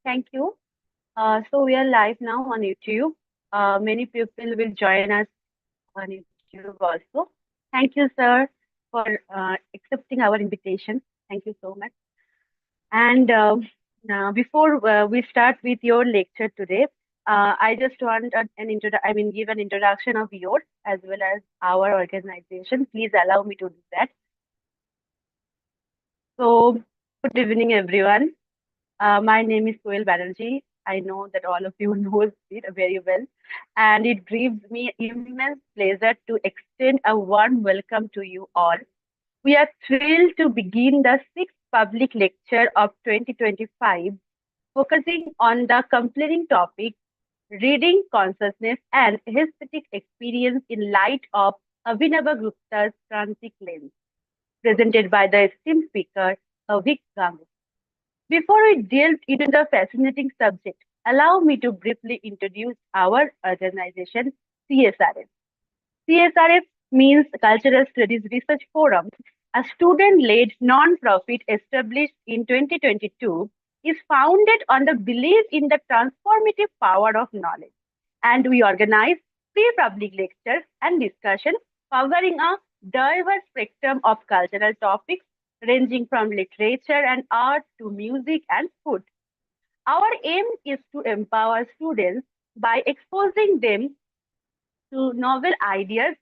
Thank you. So we are live now on YouTube. Many people will join us on YouTube also. Thank you, sir, for accepting our invitation. Thank you so much. And now, before we start with your lecture today, I just want give an introduction of yours as well as our organization. Please allow me to do that. So, good evening, everyone. My name is Koel Banerjee. I know that all of you knows it very well, and it gives me immense pleasure to extend a warm welcome to you all. We are thrilled to begin the sixth public lecture of 2025, focusing on the compelling topic reading consciousness and aesthetic experience in light of Abhinava Gupta's Transit Lens, presented by the esteemed speaker, Avik Gangu. Before we delve into the fascinating subject, allow me to briefly introduce our organization, CSRF. CSRF means Cultural Studies Research Forum, a student led non-profit established in 2022, is founded on the belief in the transformative power of knowledge. And we organize free public lectures and discussions covering a diverse spectrum of cultural topics ranging from literature and art to music and food. Our aim is to empower students by exposing them to novel ideas,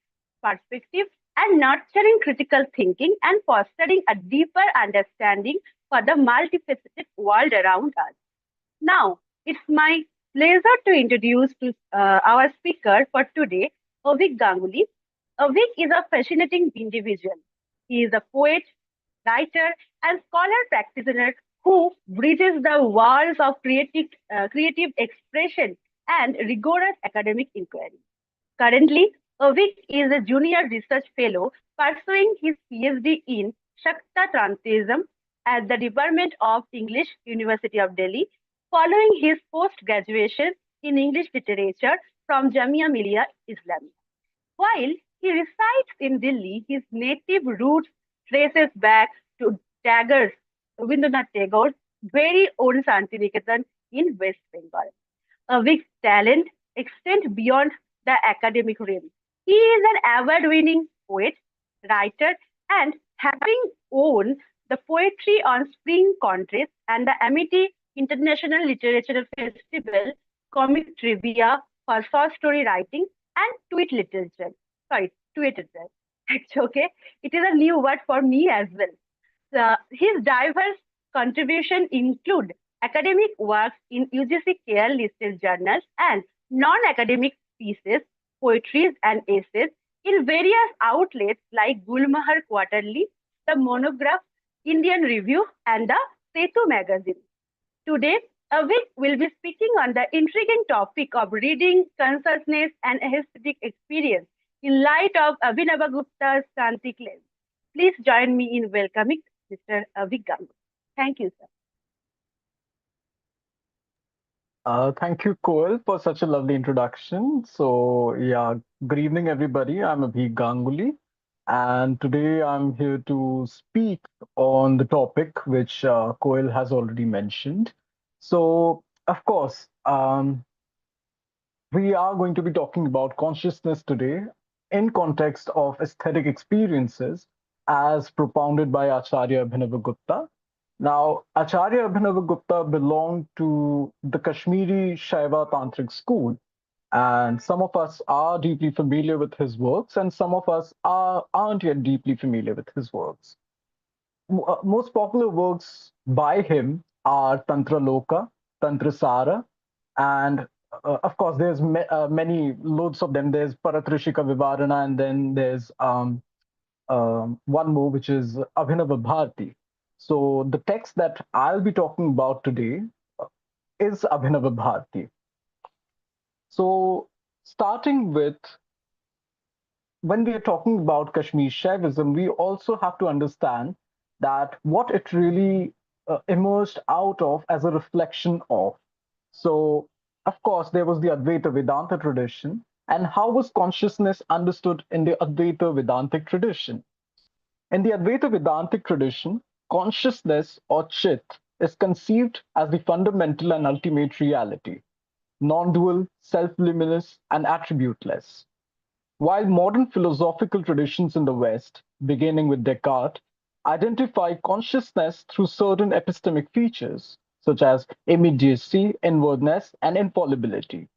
perspectives, and nurturing critical thinking and fostering a deeper understanding for the multifaceted world around us. Now, it's my pleasure to introduce to our speaker for today, Avik Ganguly. Avik is a fascinating individual. He is a poet, writer, and scholar practitioner who bridges the walls of creative expression and rigorous academic inquiry. Currently, Avik is a junior research fellow pursuing his PhD in Shakta Trantism at the Department of English, University of Delhi, following his post-graduation in English literature from Jamia Millia Islamia. While he resides in Delhi, his native roots traces back to Rabindranath Tagore's very own Santiniketan in West Bengal. Avik's talent extends beyond the academic realm. He is an award-winning poet, writer, and having won the Poetry on Spring contest and the Amity International Literature Festival comic trivia for short story writing and tweet literature. Sorry, tweet literature. It's okay. It is a new word for me as well. His diverse contributions include academic works in UGC care listed journals and non-academic pieces, poetries, and essays in various outlets like Gulmahar Quarterly, the Monograph, Indian Review, and the Setu magazine. Today, Avik will be speaking on the intriguing topic of reading, consciousness, and aesthetic experience in light of Abhinava Gupta's Kanti claim. Please join me in welcoming Mr. Avik Gangu. Thank you, sir. Thank you, Koel, for such a lovely introduction. Good evening, everybody. I'm Abhi Ganguly, and today I'm here to speak on the topic which Koel has already mentioned. So, of course, we are going to be talking about consciousness today in context of aesthetic experiences as propounded by Acharya Abhinava Gupta. Now, Acharya Abhinava Gupta belonged to the Kashmiri Shaiva Tantric school, and some of us are deeply familiar with his works, and some of us aren't yet deeply familiar with his works. Most popular works by him are Tantra Loka, Tantra Sara, and of course, there's many loads of them. There's Paratrishika Vivarana, and then there's one more, which is Abhinava Bharati. So the text that I'll be talking about today is Abhinava Bharati. So starting with, when we are talking about Kashmir Shaivism, we also have to understand that what it really emerged out of as a reflection of. So, of course, there was the Advaita Vedanta tradition. And how was consciousness understood in the Advaita Vedantic tradition? In the Advaita Vedantic tradition, consciousness or Chit is conceived as the fundamental and ultimate reality, non-dual, self-luminous, and attributeless. While modern philosophical traditions in the West, beginning with Descartes, identify consciousness through certain epistemic features, such as immediacy, inwardness, and infallibility,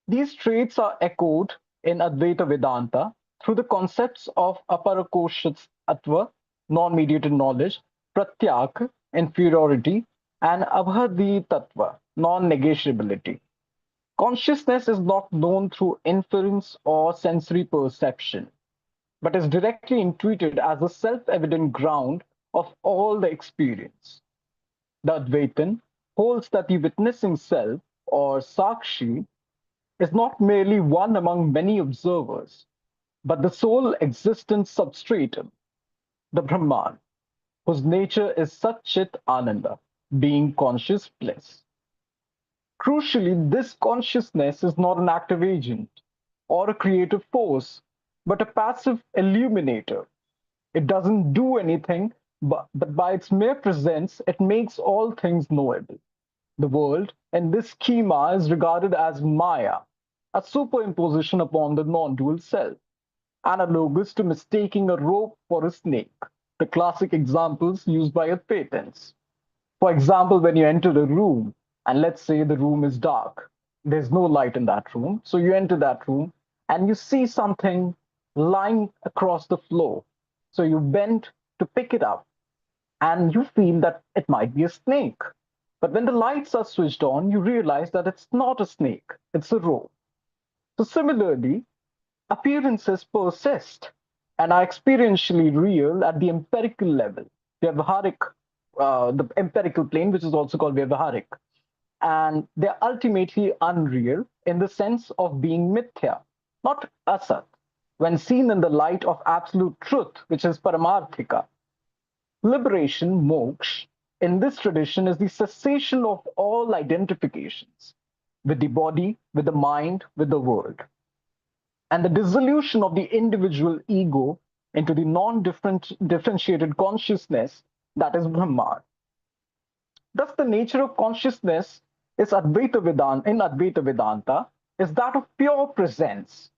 these traits are echoed in Advaita Vedanta through the concepts of aparakoshastva, non-mediated knowledge, pratyak, inferiority, and abhadi tattva, non-negatability. Consciousness is not known through inference or sensory perception, but is directly intuited as a self-evident ground of all the experience. The Advaitin holds that the witnessing self, or Sakshi, is not merely one among many observers, but the sole existent substratum, the Brahman, whose nature is Satchit Ananda, being conscious bliss. Crucially, this consciousness is not an active agent or a creative force, but a passive illuminator. It doesn't do anything, but by its mere presence, it makes all things knowable. The world, in this schema, is regarded as Maya, a superimposition upon the non dual self, analogous to mistaking a rope for a snake, the classic examples used by Athens. For example, when you enter a room, and let's say the room is dark, there's no light in that room, so you enter that room and you see something lying across the floor. So you bend to pick it up and you feel that it might be a snake. But when the lights are switched on, you realize that it's not a snake, it's a rope. So similarly, appearances persist and are experientially real at the empirical level, the empirical plane, which is also called Vyavaharik. And they're ultimately unreal in the sense of being mithya, not asat, when seen in the light of absolute truth, which is paramarthika. Liberation, moksha, in this tradition is the cessation of all identifications with the body, with the mind, with the world, and the dissolution of the individual ego into the non-differentiated consciousness that is Brahman. Thus, the nature of consciousness is in Advaita Vedanta is that of pure presence,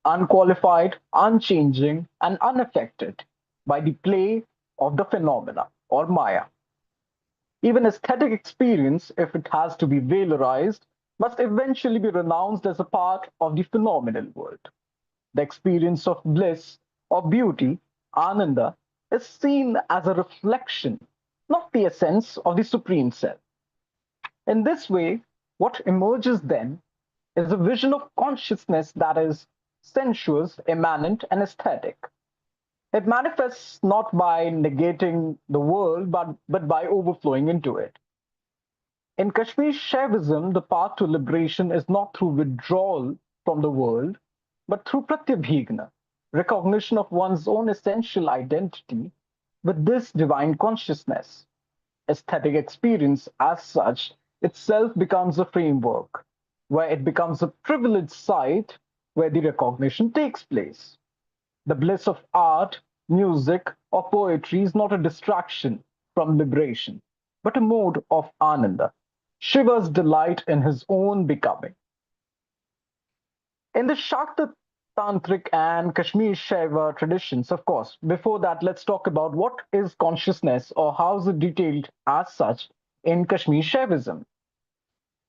unqualified, unchanging, and unaffected by the play of the phenomena or Maya. Even aesthetic experience, if it has to be valorized, must eventually be renounced as a part of the phenomenal world. The experience of bliss or beauty, ananda, is seen as a reflection, not the essence of the Supreme Self. In this way, what emerges then is a vision of consciousness that is sensuous, immanent, and aesthetic. It manifests not by negating the world, but by overflowing into it. In Kashmir Shaivism, the path to liberation is not through withdrawal from the world, but through pratyabhigna, recognition of one's own essential identity with this divine consciousness. Aesthetic experience, as such, itself becomes a framework, where it becomes a privileged site where the recognition takes place. The bliss of art, music, or poetry is not a distraction from liberation, but a mode of ananda, Shiva's delight in his own becoming. In the Shakta Tantric and Kashmir Shaiva traditions, of course, before that, let's talk about what is consciousness or how is it detailed as such in Kashmir Shaivism.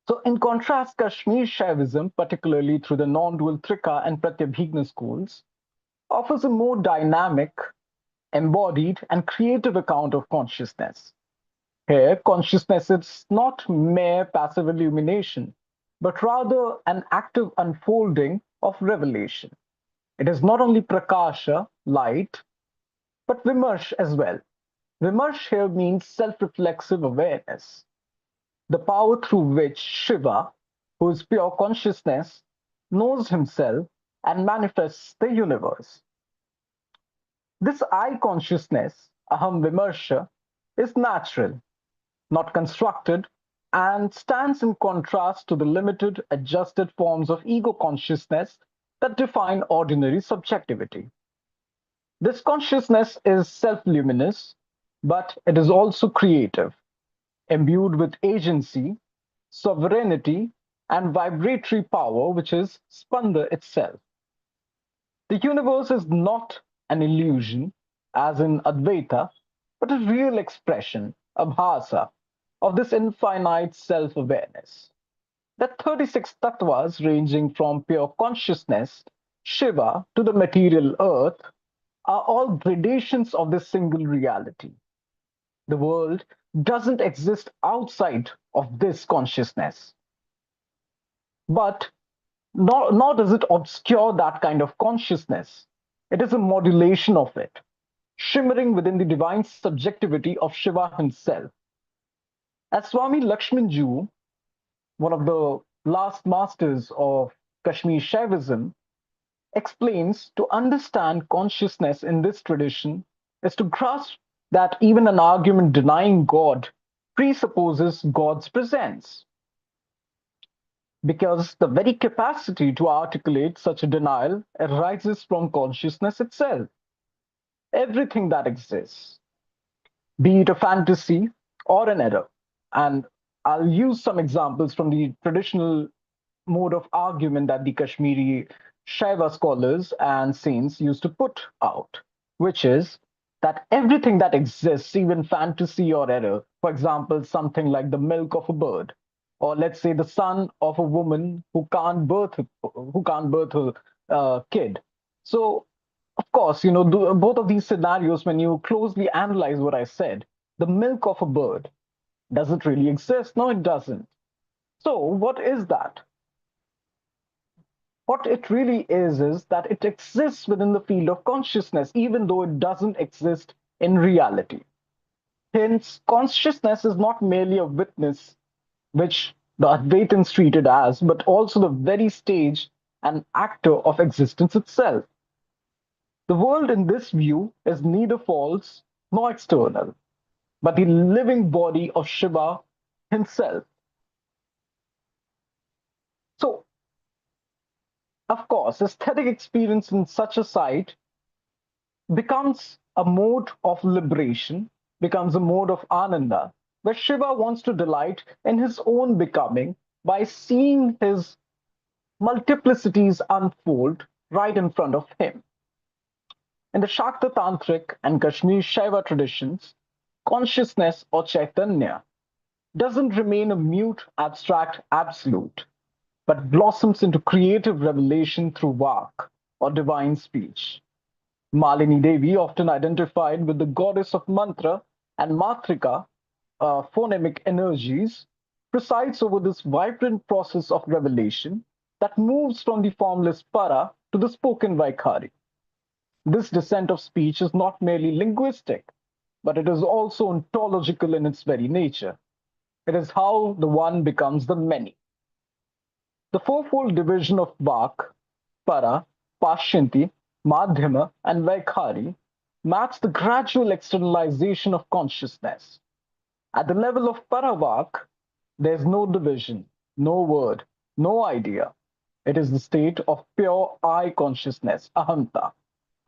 So, in contrast, Kashmir Shaivism, particularly through the non dual Trika and Pratyabhigna schools, offers a more dynamic, embodied, and creative account of consciousness. Here, consciousness is not mere passive illumination, but rather an active unfolding of revelation. It is not only prakasha, light, but vimarsh as well. Vimarsh here means self reflexive awareness, the power through which Shiva, who is pure consciousness, knows himself and manifests the universe. This I consciousness, aham vimarsha, is natural, not constructed, and stands in contrast to the limited, adjusted forms of ego consciousness that define ordinary subjectivity. This consciousness is self luminous, but it is also creative. imbued with agency, sovereignty, and vibratory power, which is Spanda itself. The universe is not an illusion, as in Advaita, but a real expression, abhasa, of this infinite self awareness. The 36 tattvas, ranging from pure consciousness, Shiva, to the material earth, are all gradations of this single reality. The world doesn't exist outside of this consciousness, but nor does it obscure that kind of consciousness. It is a modulation of it, shimmering within the divine subjectivity of Shiva himself. As Swami Lakshmanju, one of the last masters of Kashmir Shaivism, explains, to understand consciousness in this tradition is to grasp that even an argument denying God presupposes God's presence, because the very capacity to articulate such a denial arises from consciousness itself. Everything that exists, be it a fantasy or an error. And I'll use some examples from the traditional mode of argument that the Kashmiri Shaiva scholars and saints used to put out, which is that everything that exists, even fantasy or error, for example, something like the milk of a bird, or let's say the son of a woman who can't birth a kid. So, of course, both of these scenarios, when you closely analyze what I said, the milk of a bird, does it really exist? No, it doesn't. So, what is that? What it really is that it exists within the field of consciousness, even though it doesn't exist in reality. Hence, consciousness is not merely a witness, which the Advaitins treat it as, but also the very stage and actor of existence itself. The world in this view is neither false nor external, but the living body of Shiva himself. So, of course, aesthetic experience in such a site becomes a mode of liberation, becomes a mode of ananda, where Shiva wants to delight in his own becoming by seeing his multiplicities unfold right in front of him. In the Shakta Tantric and Kashmir Shaiva traditions, consciousness or Chaitanya doesn't remain a mute, abstract absolute, but blossoms into creative revelation through Vak or divine speech. Malini Devi, often identified with the goddess of mantra and matrika, phonemic energies, presides over this vibrant process of revelation that moves from the formless para to the spoken Vaikhari. This descent of speech is not merely linguistic, but it is also ontological in its very nature. It is how the one becomes the many. The fourfold division of Vak, Para, Pashyanti, Madhyama, and Vaikhari maps the gradual externalization of consciousness. At the level of Paravak, there's no division, no word, no idea. It is the state of pure I consciousness, ahamta,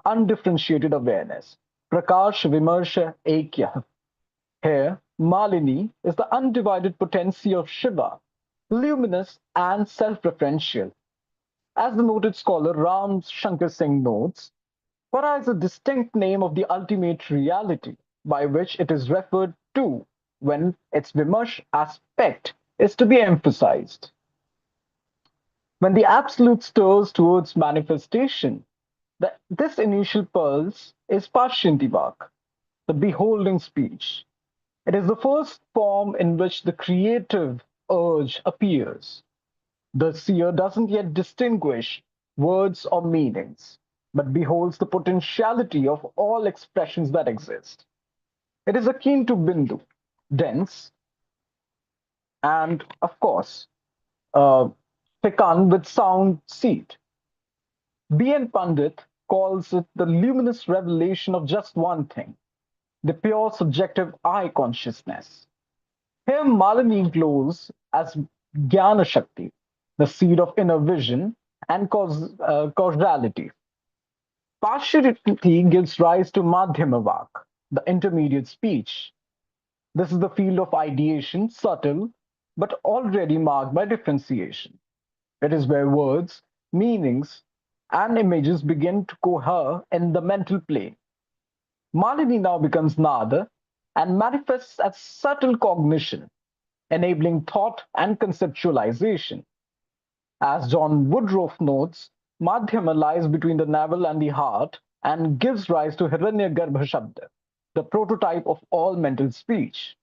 undifferentiated awareness, prakash vimarsha ekya. Here, Malini is the undivided potency of Shiva, luminous and self-referential. As the noted scholar Ram Shankar Singh notes, Para is a distinct name of the ultimate reality by which it is referred to when its Vimarsh aspect is to be emphasized. When the absolute stirs towards manifestation, this initial pulse is Pashyantivak, the beholding speech. It is the first form in which the creative urge appears. The seer doesn't yet distinguish words or meanings, but beholds the potentiality of all expressions that exist. It is akin to Bindu, dense, and of course, uh, Pekan with sound seed. B.N. Pandit calls it the luminous revelation of just one thing, the pure subjective I consciousness. Here, Malini glows as Jnana Shakti, the seed of inner vision and causality. Partiality gives rise to Madhyamavak, the intermediate speech. This is the field of ideation, subtle, but already marked by differentiation. It is where words, meanings, and images begin to cohere in the mental plane. Malini now becomes Nada and manifests as subtle cognition, enabling thought and conceptualization. As John Woodruff notes, Madhyama lies between the navel and the heart and gives rise to Hiranyagarbha Shabda, the prototype of all mental speech.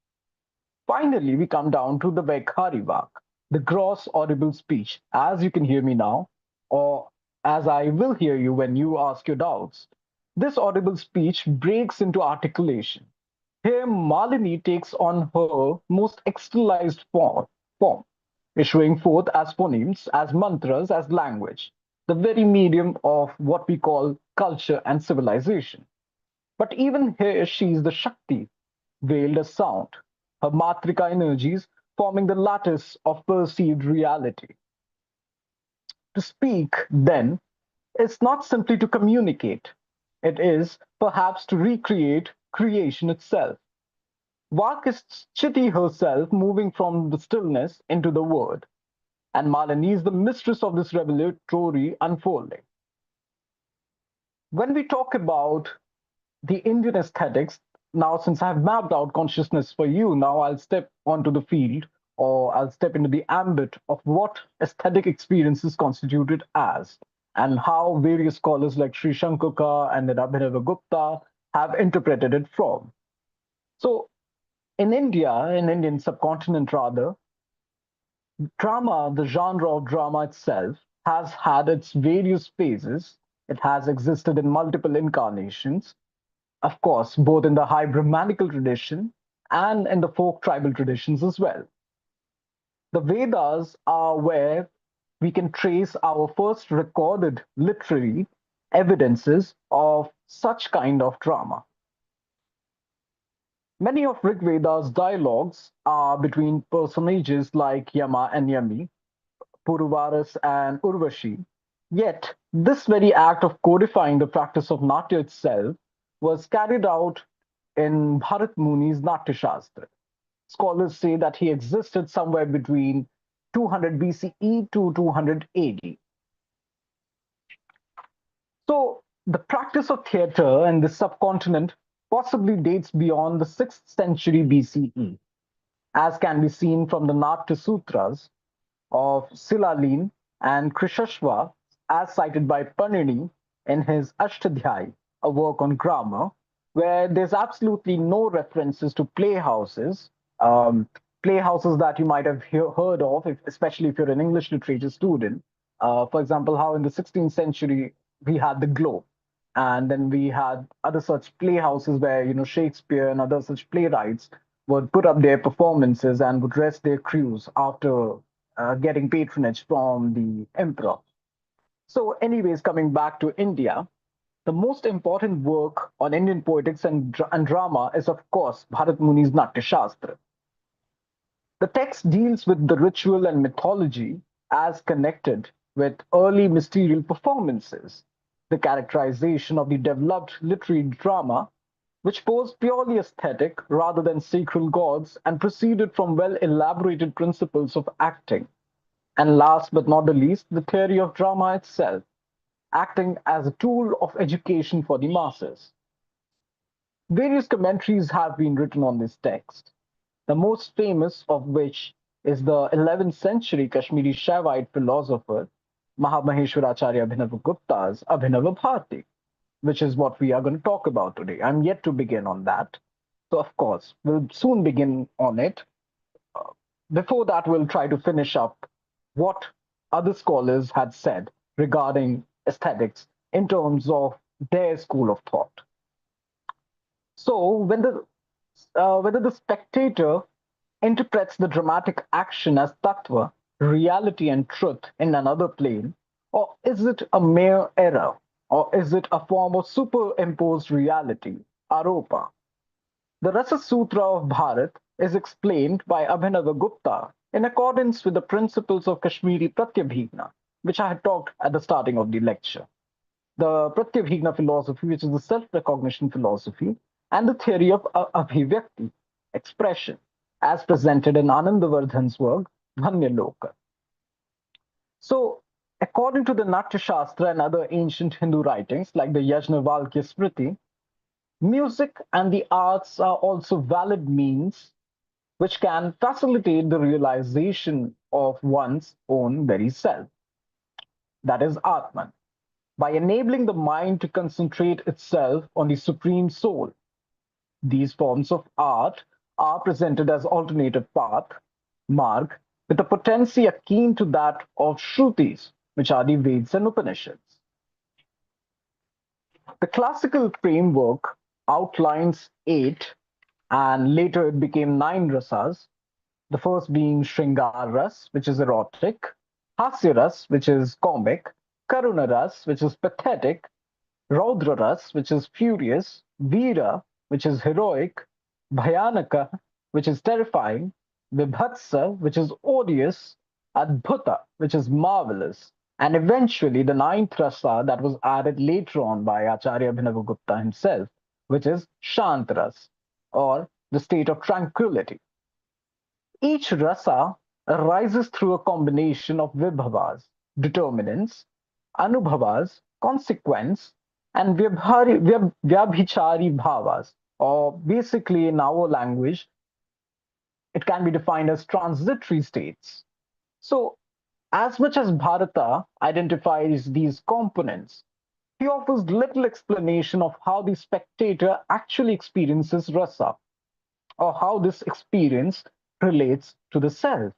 Finally, we come down to the Vaikhari Vak, the gross audible speech, as you can hear me now, or as I will hear you when you ask your doubts. This audible speech breaks into articulation. Here, Malini takes on her most externalized form, issuing forth as phonemes, as mantras, as language, the very medium of what we call culture and civilization. But even here, she is the Shakti, veiled as sound, her Matrika energies forming the lattice of perceived reality. To speak, then, is not simply to communicate, it is perhaps to recreate creation itself. Vak is Chiti herself moving from the stillness into the word, and Malini is the mistress of this revelatory unfolding. When we talk about the Indian aesthetics, now since I've mapped out consciousness for you, now I'll step onto the field or I'll step into the ambit of what aesthetic experience is constituted as and how various scholars like Sri Shankuka and then Abhinava Gupta have interpreted it from. So in India, in Indian subcontinent rather, drama, the genre of drama itself, has had its various phases. It has existed in multiple incarnations, of course, both in the high Brahmanical tradition and in the folk tribal traditions as well. The Vedas are where we can trace our first recorded literary evidences of such kind of drama. Many of Rig Veda's dialogues are between personages like Yama and Yami, Puruvaras and Urvashi. Yet, this very act of codifying the practice of Natya itself was carried out in Bharat Muni's Natya Shastra. Scholars say that he existed somewhere between 200 BCE to 200 AD. So, the practice of theatre in the subcontinent possibly dates beyond the 6th century BCE, as can be seen from the Natya Sutras of Silalin and Krishashva, as cited by Panini in his Ashtadhyay, a work on grammar, where there's absolutely no references to playhouses, um, playhouses that you might have heard of, especially if you're an English literature student. For example, how in the 16th century we had the Globe, and then we had other such playhouses where Shakespeare and other such playwrights would put up their performances and would rest their crews after getting patronage from the emperor. So, anyways, coming back to India, the most important work on Indian poetics and drama is, of course, Bharat Muni's Natya Shastra. The text deals with the ritual and mythology as connected with early mysterious performances, the characterization of the developed literary drama, which posed purely aesthetic rather than sacral gods and proceeded from well elaborated principles of acting. And last but not the least, the theory of drama itself, acting as a tool of education for the masses. Various commentaries have been written on this text, the most famous of which is the 11th century Kashmiri Shaivite philosopher Mahamaheshwaracharya Abhinava Gupta's Abhinava Bharati, which is what we are going to talk about today. I'm yet to begin on that. So, of course, we'll soon begin on it. Before that, we'll try to finish up what other scholars had said regarding aesthetics in terms of their school of thought. So, whether the spectator interprets the dramatic action as tattva, reality and truth in another plane, or is it a mere error, or is it a form of superimposed reality, aropa? The Rasa Sutra of Bharat is explained by Abhinava Gupta in accordance with the principles of Kashmiri Pratyabhigna, which I had talked at the starting of the lecture. The Pratyabhigna philosophy, which is the self recognition philosophy, and the theory of Abhivyakti, expression, as presented in Anandavardhan's work, Dhanyaloka. So, according to the Natya Shastra and other ancient Hindu writings like the Yajnavalkya Smriti, music and the arts are also valid means which can facilitate the realization of one's own very self, that is, Atman, by enabling the mind to concentrate itself on the supreme soul. These forms of art are presented as alternative path, marg, with a potency akin to that of Shrutis, which are the Veds and Upanishads. The classical framework outlines eight, and later it became nine rasas. The first being Shringar Ras, which is erotic, Hasya Ras, which is comic, Karuna Ras, which is pathetic, Raudra Ras, which is furious, Veera, which is heroic, Bhayanaka, which is terrifying, Vibhatsa, which is odious, Adbhuta, which is marvelous, and eventually the ninth rasa that was added later on by Acharya Abhinavagupta himself, which is Shantras, or the state of tranquility. Each rasa arises through a combination of vibhavas, determinants, anubhavas, consequence, and vyabhichari bhavas, or basically in our language, it can be defined as transitory states. So, as much as Bharata identifies these components, he offers little explanation of how the spectator actually experiences rasa, or how this experience relates to the self.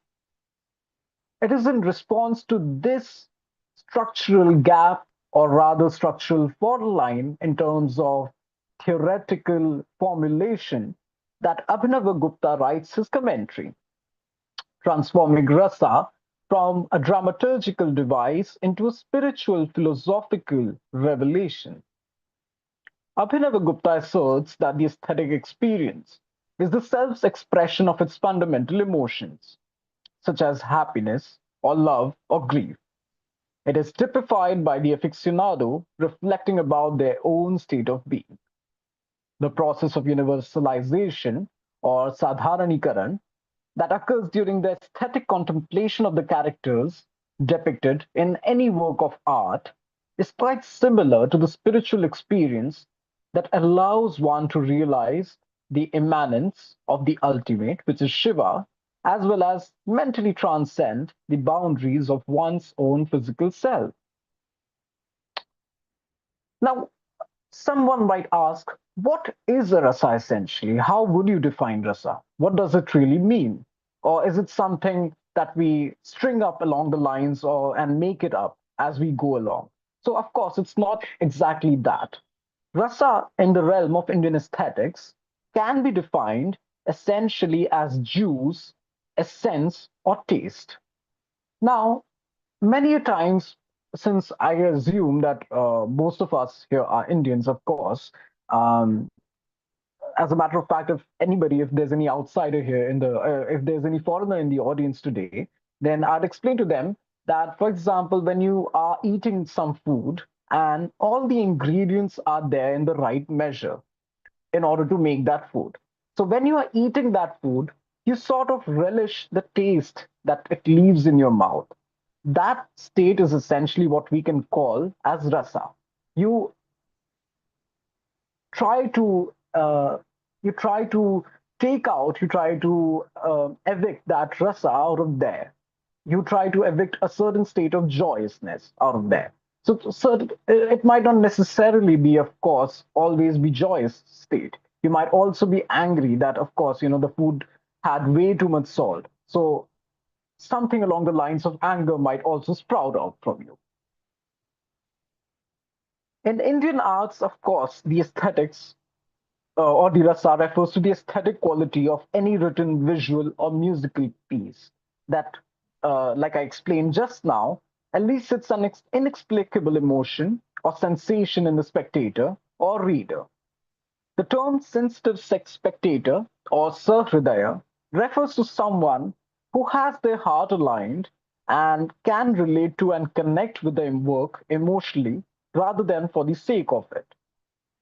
It is in response to this structural gap, or rather structural fault line in terms of theoretical formulation, that Abhinavagupta writes his commentary, transforming rasa from a dramaturgical device into a spiritual philosophical revelation. Abhinavagupta asserts that the aesthetic experience is the self's expression of its fundamental emotions, such as happiness or love or grief. It is typified by the aficionado reflecting about their own state of being. The process of universalization or sadharanikaran that occurs during the aesthetic contemplation of the characters depicted in any work of art is quite similar to the spiritual experience that allows one to realize the immanence of the ultimate, which is Shiva, as well as mentally transcend the boundaries of one's own physical self. Now, someone might ask, what is a rasa essentially? How would you define rasa? What does it really mean? Or is it something that we string up along the lines or and make it up as we go along? So of course, it's not exactly that. Rasa in the realm of Indian aesthetics can be defined essentially as juice, essence, or taste. Now, many a times, since I assume that most of us here are Indians, of course, um, as a matter of fact, if anybody, if there's any outsider here if there's any foreigner in the audience today, then I'd explain to them that, for example, when you are eating some food and all the ingredients are there in the right measure in order to make that food. So when you are eating that food, you sort of relish the taste that it leaves in your mouth. That state is essentially what we can call as rasa. You try to uh, you try to you try to evict that rasa out of there. You try to evict a certain state of joyousness out of there. So certain, it might not necessarily be, of course, always be joyous state. You might also be angry that, of course, the food had way too much salt. So something along the lines of anger might also sprout out from you. In Indian arts, of course, the aesthetics or the rasa refers to the aesthetic quality of any written, visual, or musical piece that, like I explained just now, elicits an inexplicable emotion or sensation in the spectator or reader. The term sensitive spectator or sahridaya refers to someone who has their heart aligned and can relate to and connect with the work emotionally rather than for the sake of it.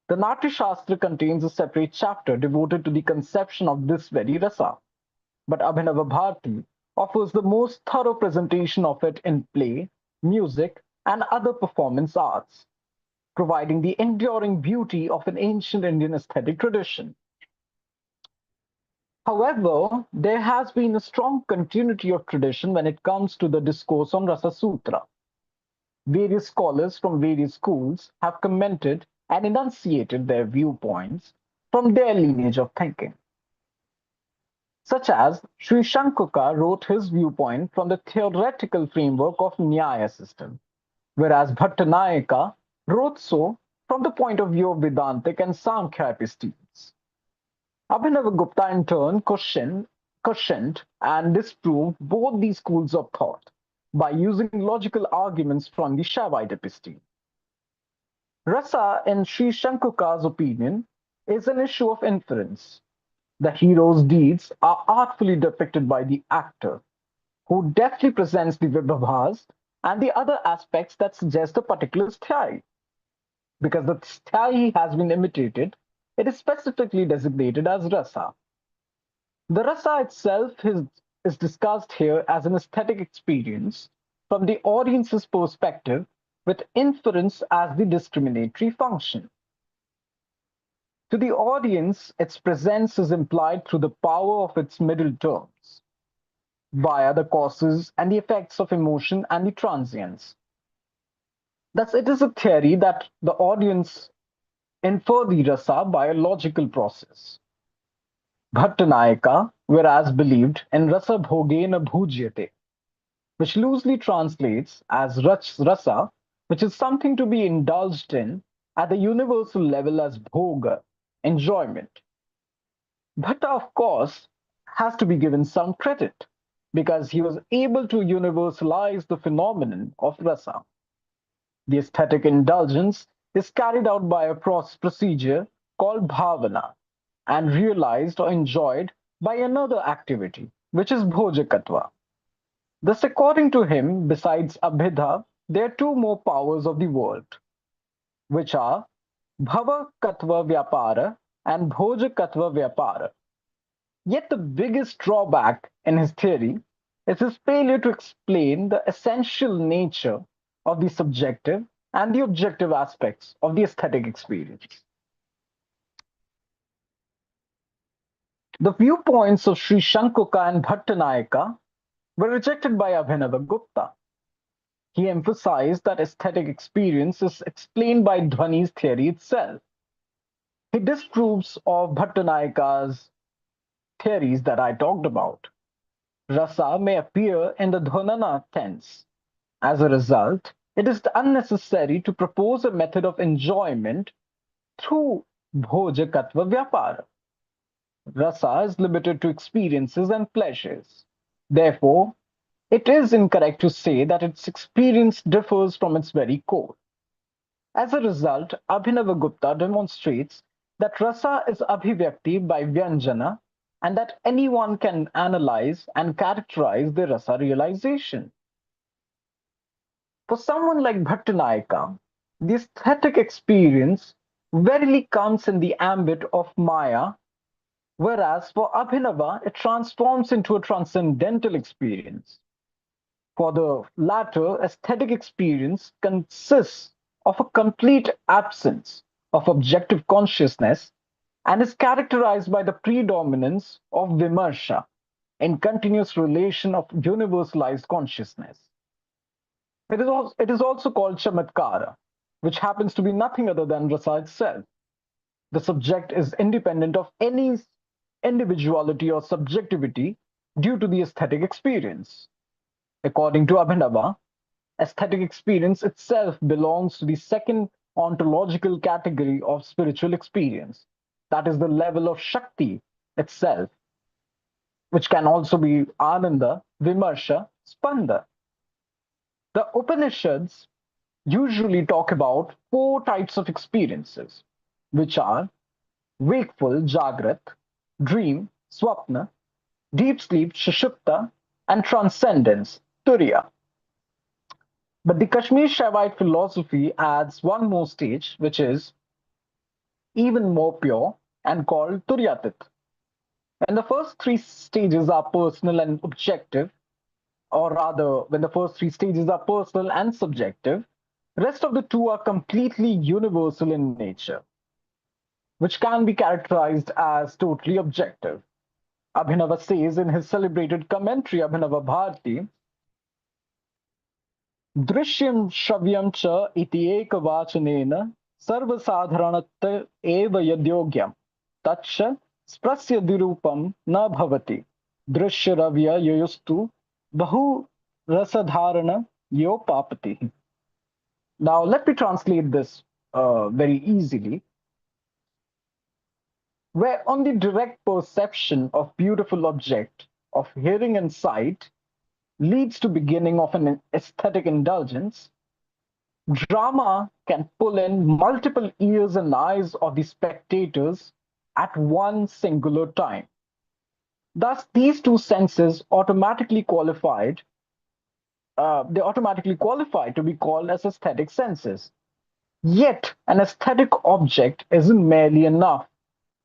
The Natya Shastra contains a separate chapter devoted to the conception of this very rasa, but Abhinava Bharati offers the most thorough presentation of it in play, music, and other performance arts, providing the enduring beauty of an ancient Indian aesthetic tradition. However, there has been a strong continuity of tradition when it comes to the discourse on Rasa Sutra. Various scholars from various schools have commented and enunciated their viewpoints from their lineage of thinking, such as Sri Shankuka wrote his viewpoint from the theoretical framework of Nyaya system, whereas Bhattanayaka wrote so from the point of view of Vedantic and Sankhya epistemes. Abhinavagupta in turn questioned and disproved both these schools of thought by using logical arguments from the Shaivite episteme. Rasa, in Sri Shankuka's opinion, is an issue of inference. The hero's deeds are artfully depicted by the actor, who deftly presents the vibhavas and the other aspects that suggest a particular sthyayi. Because the sthyayi has been imitated, it is specifically designated as rasa. The rasa itself is discussed here as an aesthetic experience from the audience's perspective, with inference as the discriminatory function. To the audience, its presence is implied through the power of its middle terms, via the causes and the effects of emotion and the transience. Thus, it is a theory that the audience infer the rasa by a logical process. Bhattanayaka, whereas believed in rasa bhogena bhujyate, which loosely translates as rasa, which is something to be indulged in at the universal level as bhoga, enjoyment. Bhatta, of course, has to be given some credit because he was able to universalize the phenomenon of rasa. The aesthetic indulgence is carried out by a procedure called bhavana and realized or enjoyed by another activity, which is bhojakatva. Thus, according to him, besides abhidha, there are two more powers of the world, which are bhavakatva vyapara and bhojakatva vyapara. Yet the biggest drawback in his theory is his failure to explain the essential nature of the subjective and the objective aspects of the aesthetic experience. The viewpoints of Sri Shankuka and Bhattanayaka were rejected by Abhinavagupta. He emphasized that aesthetic experience is explained by Dhwani's theory itself. He disproves of Bhattanayaka's theories that I talked about. Rasa may appear in the dhanana tense. As a result, it is unnecessary to propose a method of enjoyment through bhojakatva vyapara. Rasa is limited to experiences and pleasures. Therefore, it is incorrect to say that its experience differs from its very core. As a result, Abhinavagupta demonstrates that rasa is abhivyakti by vyanjana and that anyone can analyze and characterize the rasa realization. For someone like Bhattanayaka, the aesthetic experience verily comes in the ambit of Maya, whereas for Abhinava, it transforms into a transcendental experience. For the latter, aesthetic experience consists of a complete absence of objective consciousness and is characterized by the predominance of vimarsha in continuous relation of universalized consciousness. It is also called chamatkara, which happens to be nothing other than rasa itself. The subject is independent of any individuality or subjectivity due to the aesthetic experience. According to Abhinava, aesthetic experience itself belongs to the second ontological category of spiritual experience. That is the level of Shakti itself, which can also be Ananda, Vimarsha, Spanda. The Upanishads usually talk about four types of experiences, which are wakeful, Jagrat, dream, Swapna, deep sleep, Sushupta, and transcendence, Turiya. But the Kashmir Shaivite philosophy adds one more stage, which is even more pure, and called Turyatit. When the first three stages are personal and objective, or rather, when the first three stages are personal and subjective, rest of the two are completely universal in nature, which can be characterized as totally objective. Abhinava says in his celebrated commentary, Abhinava Bharati, दृश्यं श्रव्यं च इति एकवाचनेन सर्वसाधारणत एव यद्योग्यं तच्च स्प्रस्य द्विरूपं न भवति दृश्यरव्ययोस्तु बहुरसधारणयोपापतिः. Now let me translate this very easily, where on the direct perception of beautiful object of hearing and sight leads to beginning of an aesthetic indulgence, drama can pull in multiple ears and eyes of the spectators at one singular time. Thus, these two senses automatically qualify to be called as aesthetic senses. Yet, an aesthetic object isn't merely enough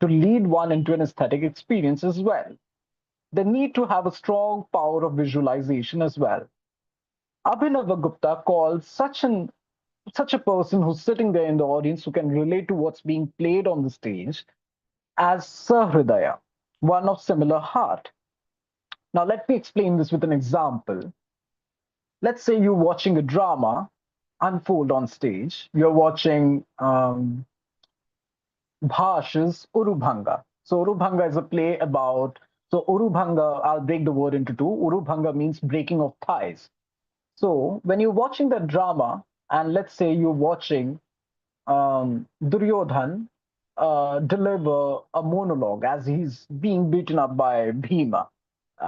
to lead one into an aesthetic experience as well. They need to have a strong power of visualization as well. Abhinavagupta calls such a person who's sitting there in the audience who can relate to what's being played on the stage as Sahridaya, one of similar heart. Now, let me explain this with an example. Let's say you're watching a drama unfold on stage. You're watching Bhash's Urubhanga. So, Urubhanga is a play about. So, Urubhanga, I'll break the word into two. Urubhanga means breaking of ties. So, when you're watching that drama, and let's say you're watching Duryodhan deliver a monologue as he's being beaten up by Bhima.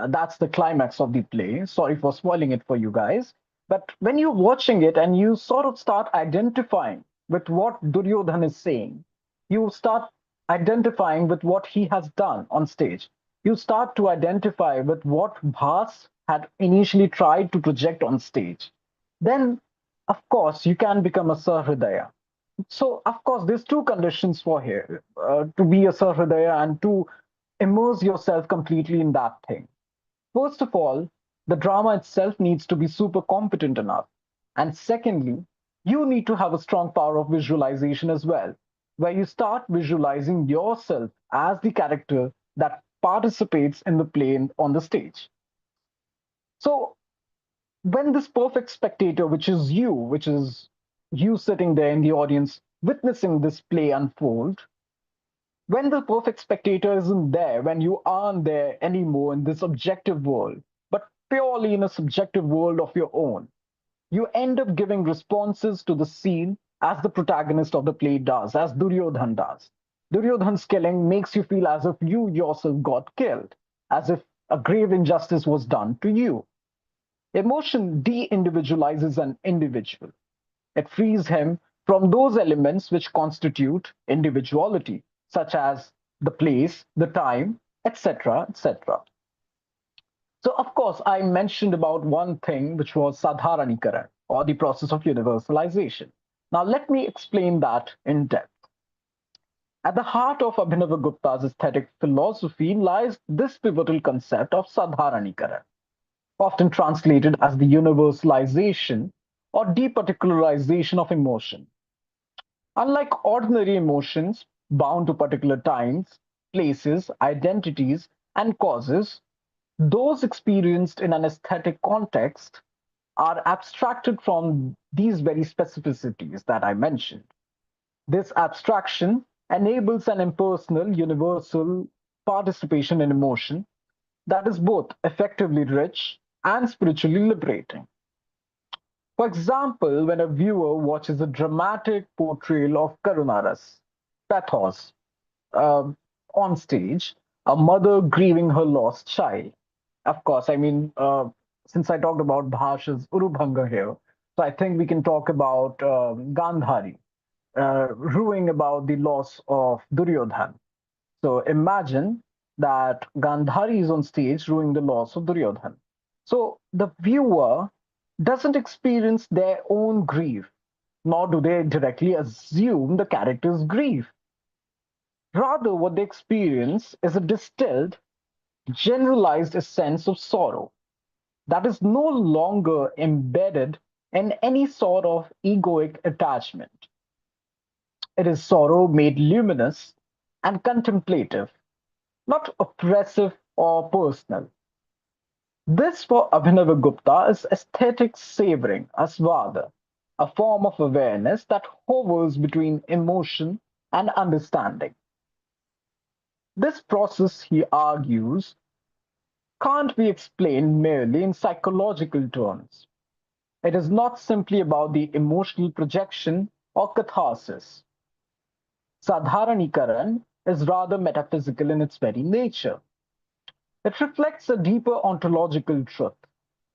That's the climax of the play. Sorry for spoiling it for you guys. But when you're watching it and you sort of start identifying with what Duryodhan is saying, you start identifying with what he has done on stage. You start to identify with what Bhas had initially tried to project on stage. Then, of course, you can become a Sahridaya. So, of course, there's two conditions for here to be a Sahridaya and to immerse yourself completely in that thing. First of all, the drama itself needs to be super competent enough. And secondly, you need to have a strong power of visualization as well, where you start visualizing yourself as the character that participates in the play on the stage. So, when this perfect spectator, which is you sitting there in the audience witnessing this play unfold, when the perfect spectator isn't there, when you aren't there anymore in this objective world, but purely in a subjective world of your own, you end up giving responses to the scene as the protagonist of the play does, as Duryodhan does. Duryodhan's killing makes you feel as if you yourself got killed, as if a grave injustice was done to you. Emotion de individualizes an individual. It frees him from those elements which constitute individuality, such as the place, the time, etc., etc. So, of course, I mentioned about one thing, which was Sadharanikaran, or the process of universalization. Now, let me explain that in depth. At the heart of Abhinavagupta's aesthetic philosophy lies this pivotal concept of Sadharanikaran, often translated as the universalization or departicularization of emotion. Unlike ordinary emotions bound to particular times, places, identities, and causes, those experienced in an aesthetic context are abstracted from these very specificities that I mentioned. This abstraction enables an impersonal, universal participation in emotion that is both effectively rich and spiritually liberating. For example, when a viewer watches a dramatic portrayal of Karunaras, pathos, uh, on stage, a mother grieving her lost child. Of course, since I talked about Bhasha's Urubhanga here, so I think we can talk about Gandhari, ruing about the loss of Duryodhan. So imagine that Gandhari is on stage ruining the loss of Duryodhan. So the viewer doesn't experience their own grief, nor do they directly assume the character's grief. Rather, what they experience is a distilled, generalized sense of sorrow that is no longer embedded in any sort of egoic attachment. It is sorrow made luminous and contemplative, not oppressive or personal. This, for Abhinavagupta, is aesthetic savoring, asvada, a form of awareness that hovers between emotion and understanding. This process, he argues, can't be explained merely in psychological terms. It is not simply about the emotional projection or catharsis. Sadharanikaran is rather metaphysical in its very nature. It reflects a deeper ontological truth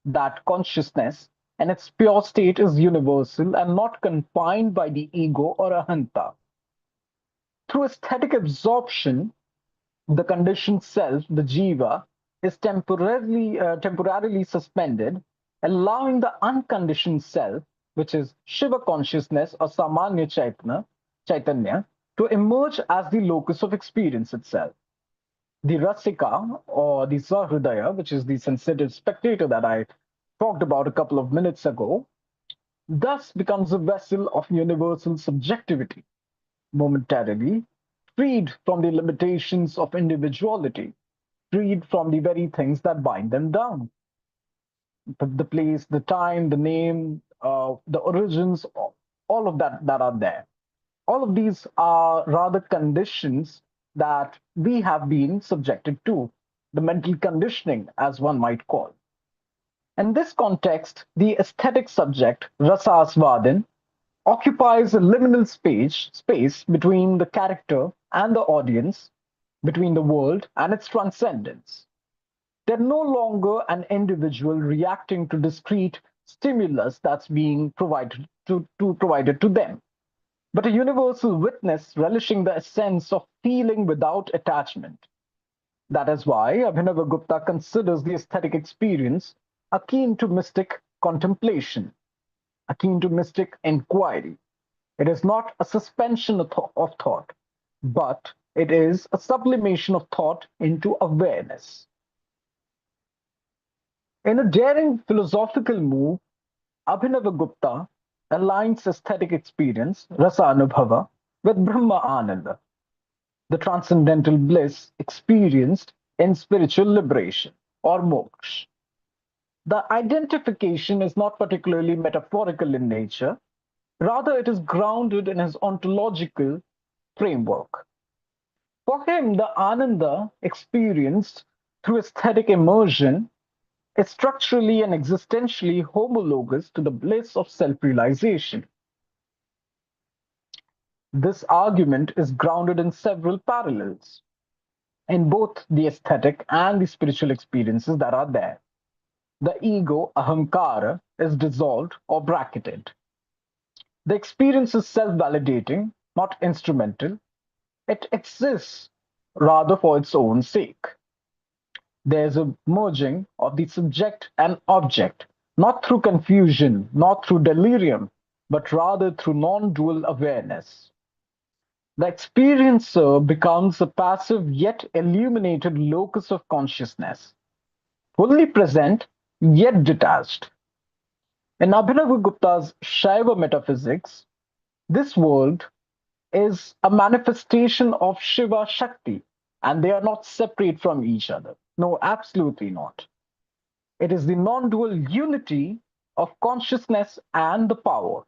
that consciousness in its pure state is universal and not confined by the ego or ahanta. Through aesthetic absorption, the conditioned self, the jiva, is temporarily suspended, allowing the unconditioned self, which is Shiva consciousness or Samanya Chaitanya, to emerge as the locus of experience itself. The Rasika or the Sahridaya, which is the sensitive spectator that I talked about a couple of minutes ago, thus becomes a vessel of universal subjectivity, momentarily freed from the limitations of individuality, freed from the very things that bind them down. The place, the time, the name, the origins, all of that are there. All of these are rather conditions that we have been subjected to, the mental conditioning, as one might call. In this context, the aesthetic subject, Rasasvadan, occupies a liminal space between the character and the audience, between the world and its transcendence. They're no longer an individual reacting to discrete stimulus that's being provided to them, but a universal witness relishing the essence of feeling without attachment. That is why Abhinavagupta considers the aesthetic experience akin to mystic contemplation, akin to mystic inquiry. It is not a suspension of thought, but it is a sublimation of thought into awareness. In a daring philosophical move, Abhinavagupta aligns aesthetic experience, rasa anubhava, with Brahma Ananda, the transcendental bliss experienced in spiritual liberation or moksha. The identification is not particularly metaphorical in nature, rather, it is grounded in his ontological framework. For him, the Ananda experienced through aesthetic immersion is structurally and existentially homologous to the bliss of self realization. This argument is grounded in several parallels in both the aesthetic and the spiritual experiences that are there. The ego, ahamkara, is dissolved or bracketed. The experience is self validating, not instrumental. It exists rather for its own sake. There's a merging of the subject and object, not through confusion, not through delirium, but rather through non dual awareness. The experiencer becomes a passive yet illuminated locus of consciousness, fully present yet detached. In Abhinavagupta's Shaiva metaphysics, this world is a manifestation of Shiva Shakti, and they are not separate from each other. No, absolutely not. It is the non dual unity of consciousness and the power,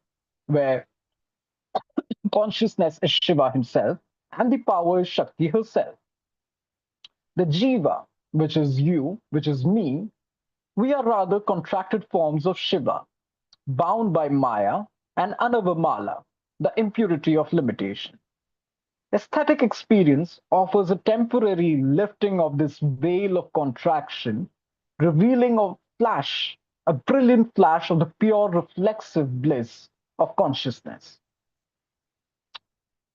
where consciousness is Shiva himself and the power is Shakti herself. The Jiva, which is you, which is me, we are rather contracted forms of Shiva, bound by Maya and Anavamala, the impurity of limitation. Aesthetic experience offers a temporary lifting of this veil of contraction, revealing a brilliant flash of the pure reflexive bliss of consciousness.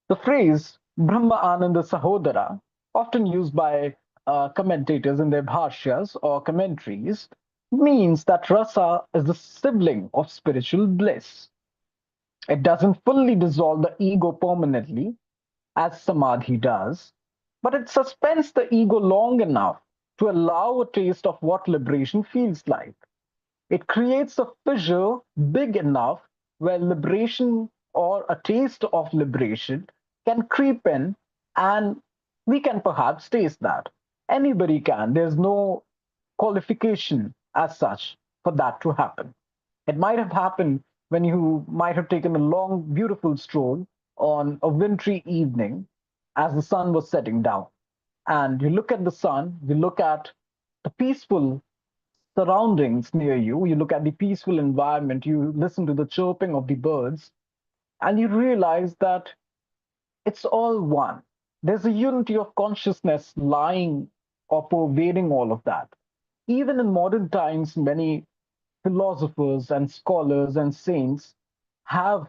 The phrase Brahma Ananda Sahodara, often used by commentators in their bhashyas or commentaries, means that rasa is the sibling of spiritual bliss. It doesn't fully dissolve the ego permanently, as samadhi does, but it suspends the ego long enough to allow a taste of what liberation feels like. It creates a fissure big enough where liberation or a taste of liberation can creep in, and we can perhaps taste that. Anybody can. There's no qualification as such for that to happen. It might have happened when you might have taken a long, beautiful stroll on a wintry evening as the sun was setting down. And you look at the sun, you look at the peaceful surroundings near you, you look at the peaceful environment, you listen to the chirping of the birds, and you realize that it's all one. There's a unity of consciousness lying or pervading all of that. Even in modern times, many philosophers and scholars and saints have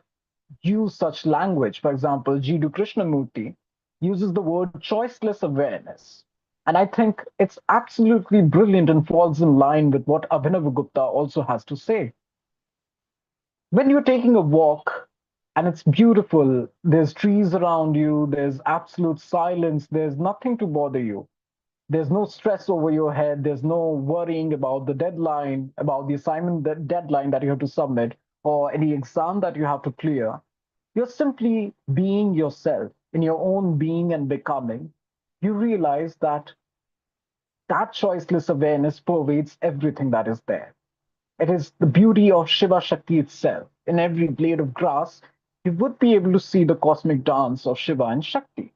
used such language. For example, Jiddu Krishnamurti uses the word choiceless awareness. And I think it's absolutely brilliant and falls in line with what Abhinavagupta also has to say. When you're taking a walk and it's beautiful, there's trees around you, there's absolute silence, there's nothing to bother you. There's no stress over your head. There's no worrying about the deadline, about the assignment deadline that you have to submit, or any exam that you have to clear. You're simply being yourself in your own being and becoming. You realize that that choiceless awareness pervades everything that is there. It is the beauty of Shiva Shakti itself. In every blade of grass, you would be able to see the cosmic dance of Shiva and Shakti.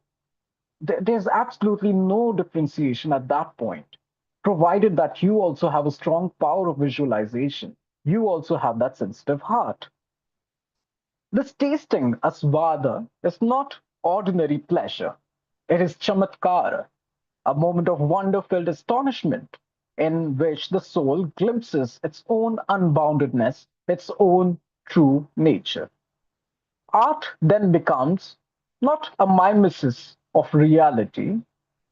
There's absolutely no differentiation at that point, provided that you also have a strong power of visualization. You also have that sensitive heart. This tasting asvada is not ordinary pleasure. It is chamatkara, a moment of wonder-filled astonishment in which the soul glimpses its own unboundedness, its own true nature. Art then becomes not a mimesis of reality,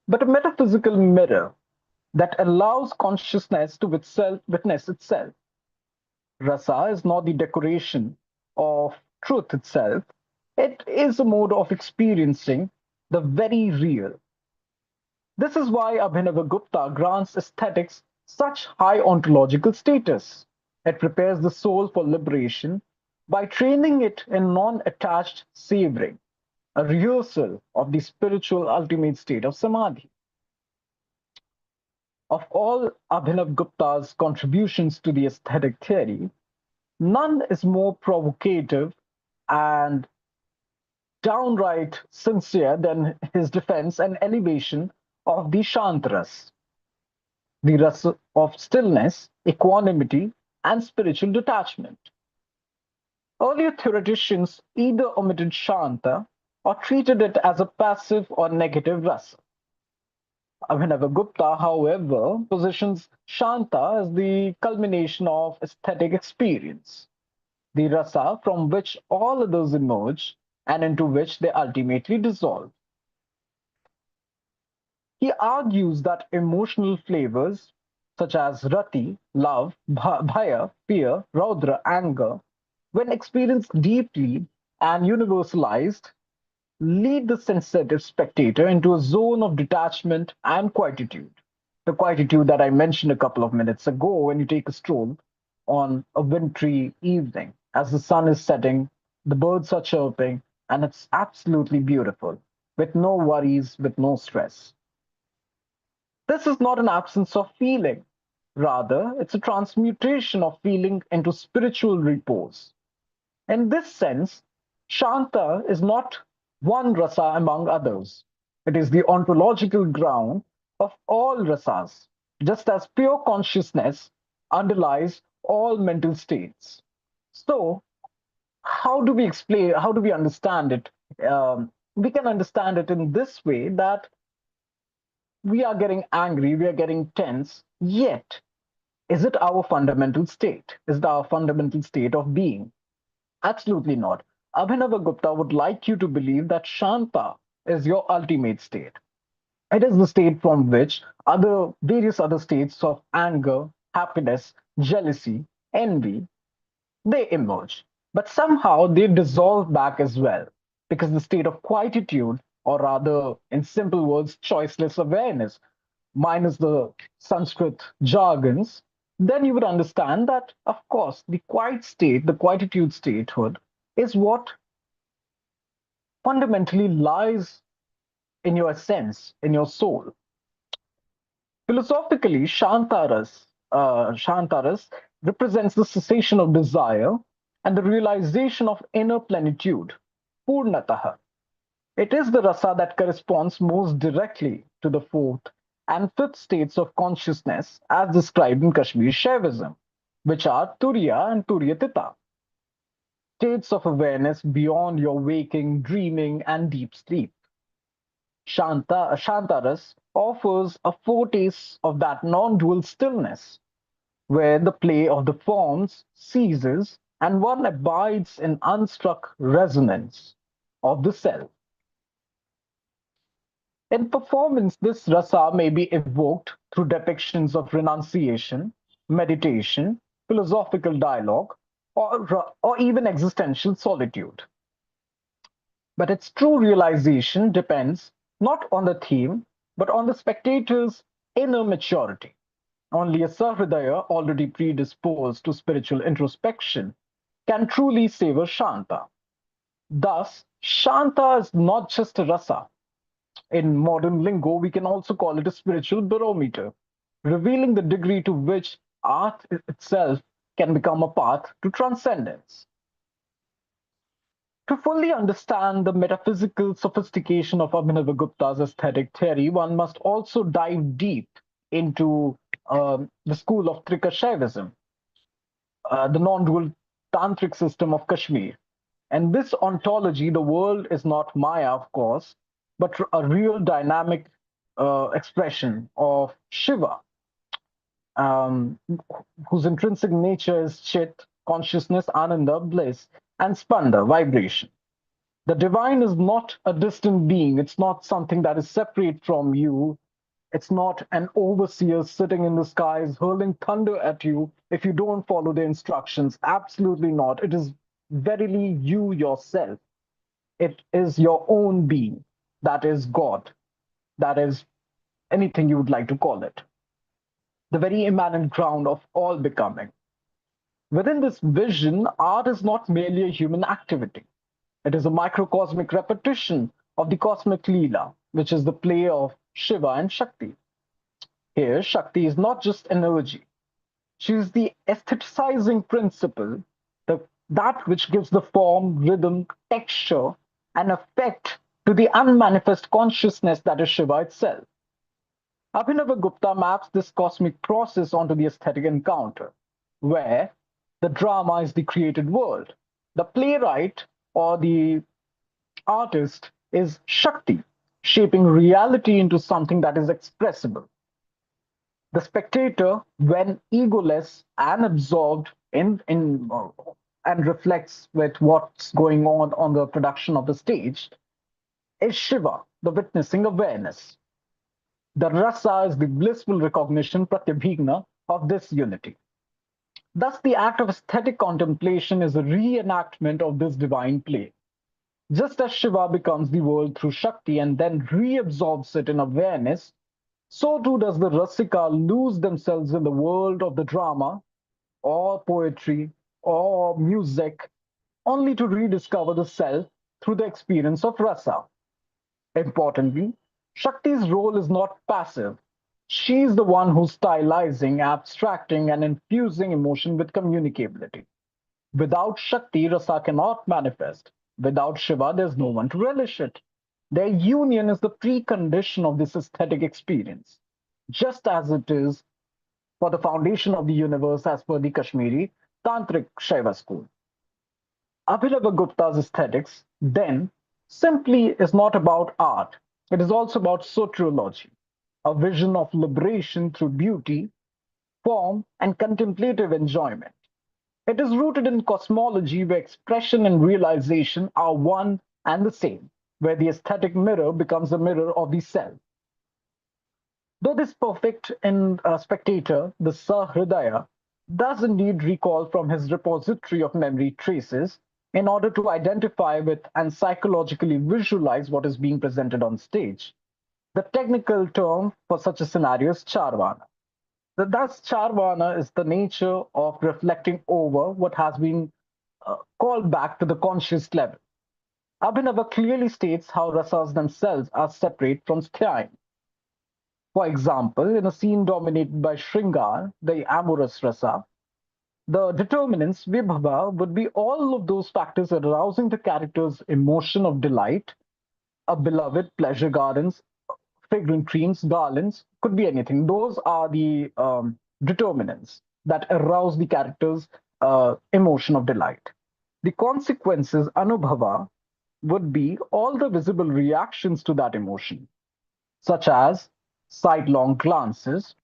but a metaphysical mirror that allows consciousness to itself, witness itself. Rasa is not the decoration of truth itself, it is a mode of experiencing the very real. This is why Abhinavagupta grants aesthetics such high ontological status. It prepares the soul for liberation by training it in non attached savoring, a rehearsal of the spiritual ultimate state of samadhi. Of all Abhinav Gupta's contributions to the aesthetic theory, none is more provocative and downright sincere than his defense and elevation of the Shantras, the rasa of stillness, equanimity, and spiritual detachment. Earlier theoreticians either omitted Shanta or treated it as a passive or negative rasa. Abhinavagupta, however, positions Shanta as the culmination of aesthetic experience, the rasa from which all others emerge and into which they ultimately dissolve. He argues that emotional flavors such as rati, love, bhaya, fear, raudra, anger, when experienced deeply and universalized, lead the sensitive spectator into a zone of detachment and quietude. The quietude that I mentioned a couple of minutes ago when you take a stroll on a wintry evening as the sun is setting, the birds are chirping, and it's absolutely beautiful with no worries, with no stress. This is not an absence of feeling. Rather, it's a transmutation of feeling into spiritual repose. In this sense, Shanta is not one rasa among others. It is the ontological ground of all rasas, just as pure consciousness underlies all mental states. So, how do we understand it? We can understand it in this way that we are getting angry, we are getting tense, yet, is it our fundamental state? Is it our fundamental state of being? Absolutely not. Abhinavagupta would like you to believe that Shanta is your ultimate state. It is the state from which other various other states of anger, happiness, jealousy, envy, they emerge. But somehow they dissolve back as well, because the state of quietude or rather, in simple words, choiceless awareness, minus the Sanskrit jargons, then you would understand that, of course, the quiet state, the quietude statehood, is what fundamentally lies in your essence, in your soul. Philosophically, Shantaras represents the cessation of desire and the realization of inner plenitude, Purnataha. It is the rasa that corresponds most directly to the fourth and fifth states of consciousness as described in Kashmir Shaivism, which are Turiya and Turyatita, states of awareness beyond your waking, dreaming, and deep sleep. Shantaras offers a foretaste of that non-dual stillness, where the play of the forms ceases and one abides in unstruck resonance of the self. In performance, this rasa may be evoked through depictions of renunciation, meditation, philosophical dialogue, or even existential solitude. But its true realization depends not on the theme, but on the spectator's inner maturity. Only a Sahridaya already predisposed to spiritual introspection can truly savor Shanta. Thus, Shanta is not just a rasa. In modern lingo, we can also call it a spiritual barometer, revealing the degree to which art itself can become a path to transcendence. To fully understand the metaphysical sophistication of Abhinavagupta's aesthetic theory, one must also dive deep into the school of Trika Shaivism, the non-dual tantric system of Kashmir. And this ontology, the world is not Maya, of course, but a real dynamic expression of Shiva, um, whose intrinsic nature is Chit, consciousness, Ananda, bliss, and Spanda, vibration. The divine is not a distant being. It's not something that is separate from you. It's not an overseer sitting in the skies hurling thunder at you if you don't follow the instructions. Absolutely not. It is verily you yourself. It is your own being. That is God. That is anything you would like to call it. The very immanent ground of all becoming. Within this vision, art is not merely a human activity. It is a microcosmic repetition of the cosmic Leela, which is the play of Shiva and Shakti. Here, Shakti is not just energy. She is the aestheticizing principle, that which gives the form, rhythm, texture, and effect to the unmanifest consciousness that is Shiva itself. Abhinavagupta maps this cosmic process onto the aesthetic encounter, where the drama is the created world. The playwright or the artist is Shakti, shaping reality into something that is expressible. The spectator, when egoless and absorbed in and reflects with what's going on the production of the stage, is Shiva, the witnessing awareness. The rasa is the blissful recognition, pratyabhigna, of this unity. Thus, the act of aesthetic contemplation is a reenactment of this divine play. Just as Shiva becomes the world through Shakti and then reabsorbs it in awareness, so too does the Rasika lose themselves in the world of the drama or poetry or music, only to rediscover the self through the experience of rasa. Importantly, Shakti's role is not passive. She's the one who's stylizing, abstracting, and infusing emotion with communicability. Without Shakti, rasa cannot manifest. Without Shiva, there's no one to relish it. Their union is the precondition of this aesthetic experience, just as it is for the foundation of the universe as per the Kashmiri Tantric Shaiva school. Abhinavagupta's aesthetics, then, simply is not about art. It is also about soteriology, a vision of liberation through beauty, form, and contemplative enjoyment. It is rooted in cosmology where expression and realization are one and the same, where the aesthetic mirror becomes a mirror of the self. Though this perfect in spectator, the Sahridaya, does indeed recall from his repository of memory traces in order to identify with and psychologically visualize what is being presented on stage. The technical term for such a scenario is charvana. Thus, charvana is the nature of reflecting over what has been called back to the conscious level. Abhinava clearly states how rasas themselves are separate from sthyan. For example, in a scene dominated by Shringar, the amorous rasa, the determinants vibhava would be all of those factors arousing the character's emotion of delight, a beloved, pleasure gardens, fragrant creams, garlands, could be anything. Those are the determinants that arouse the character's emotion of delight. The consequences, anubhava, would be all the visible reactions to that emotion, such as sidelong glances,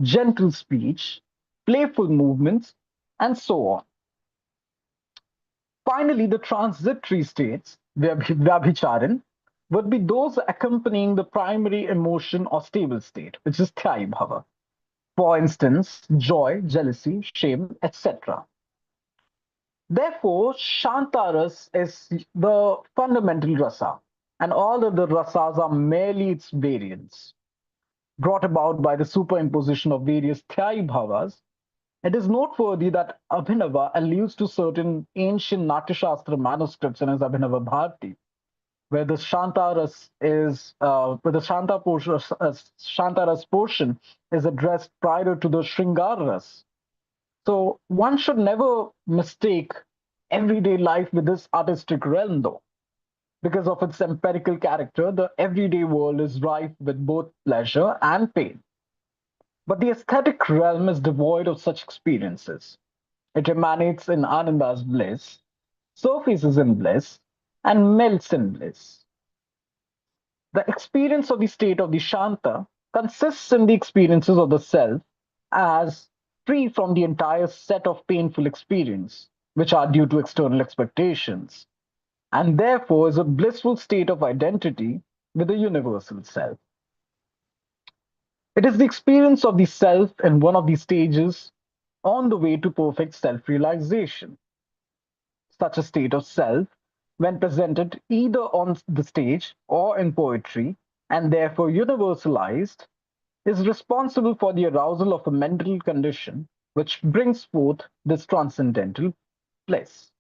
gentle speech, playful movements, and so on. Finally, the transitory states, vyabhicharan, would be those accompanying the primary emotion or stable state, which is thyai bhava. For instance, joy, jealousy, shame, etc. Therefore, Shantaras is the fundamental rasa, and all other rasas are merely its variants, brought about by the superimposition of various thyai bhavas. It is noteworthy that Abhinava alludes to certain ancient Natyashastra manuscripts in his Abhinava Bharati, where the Shantaras is where the Shantaras portion is addressed prior to the Shringaras. So one should never mistake everyday life with this artistic realm, though. Because of its empirical character, the everyday world is rife with both pleasure and pain. But the aesthetic realm is devoid of such experiences. It emanates in Ananda's bliss, surfaces in bliss, and melts in bliss. The experience of the state of the Shanta consists in the experiences of the self as free from the entire set of painful experience, which are due to external expectations, and therefore is a blissful state of identity with the universal self. It is the experience of the self in one of these stages on the way to perfect self realization. Such a state of self, when presented either on the stage or in poetry, and therefore universalized, is responsible for the arousal of a mental condition which brings forth this transcendental bliss.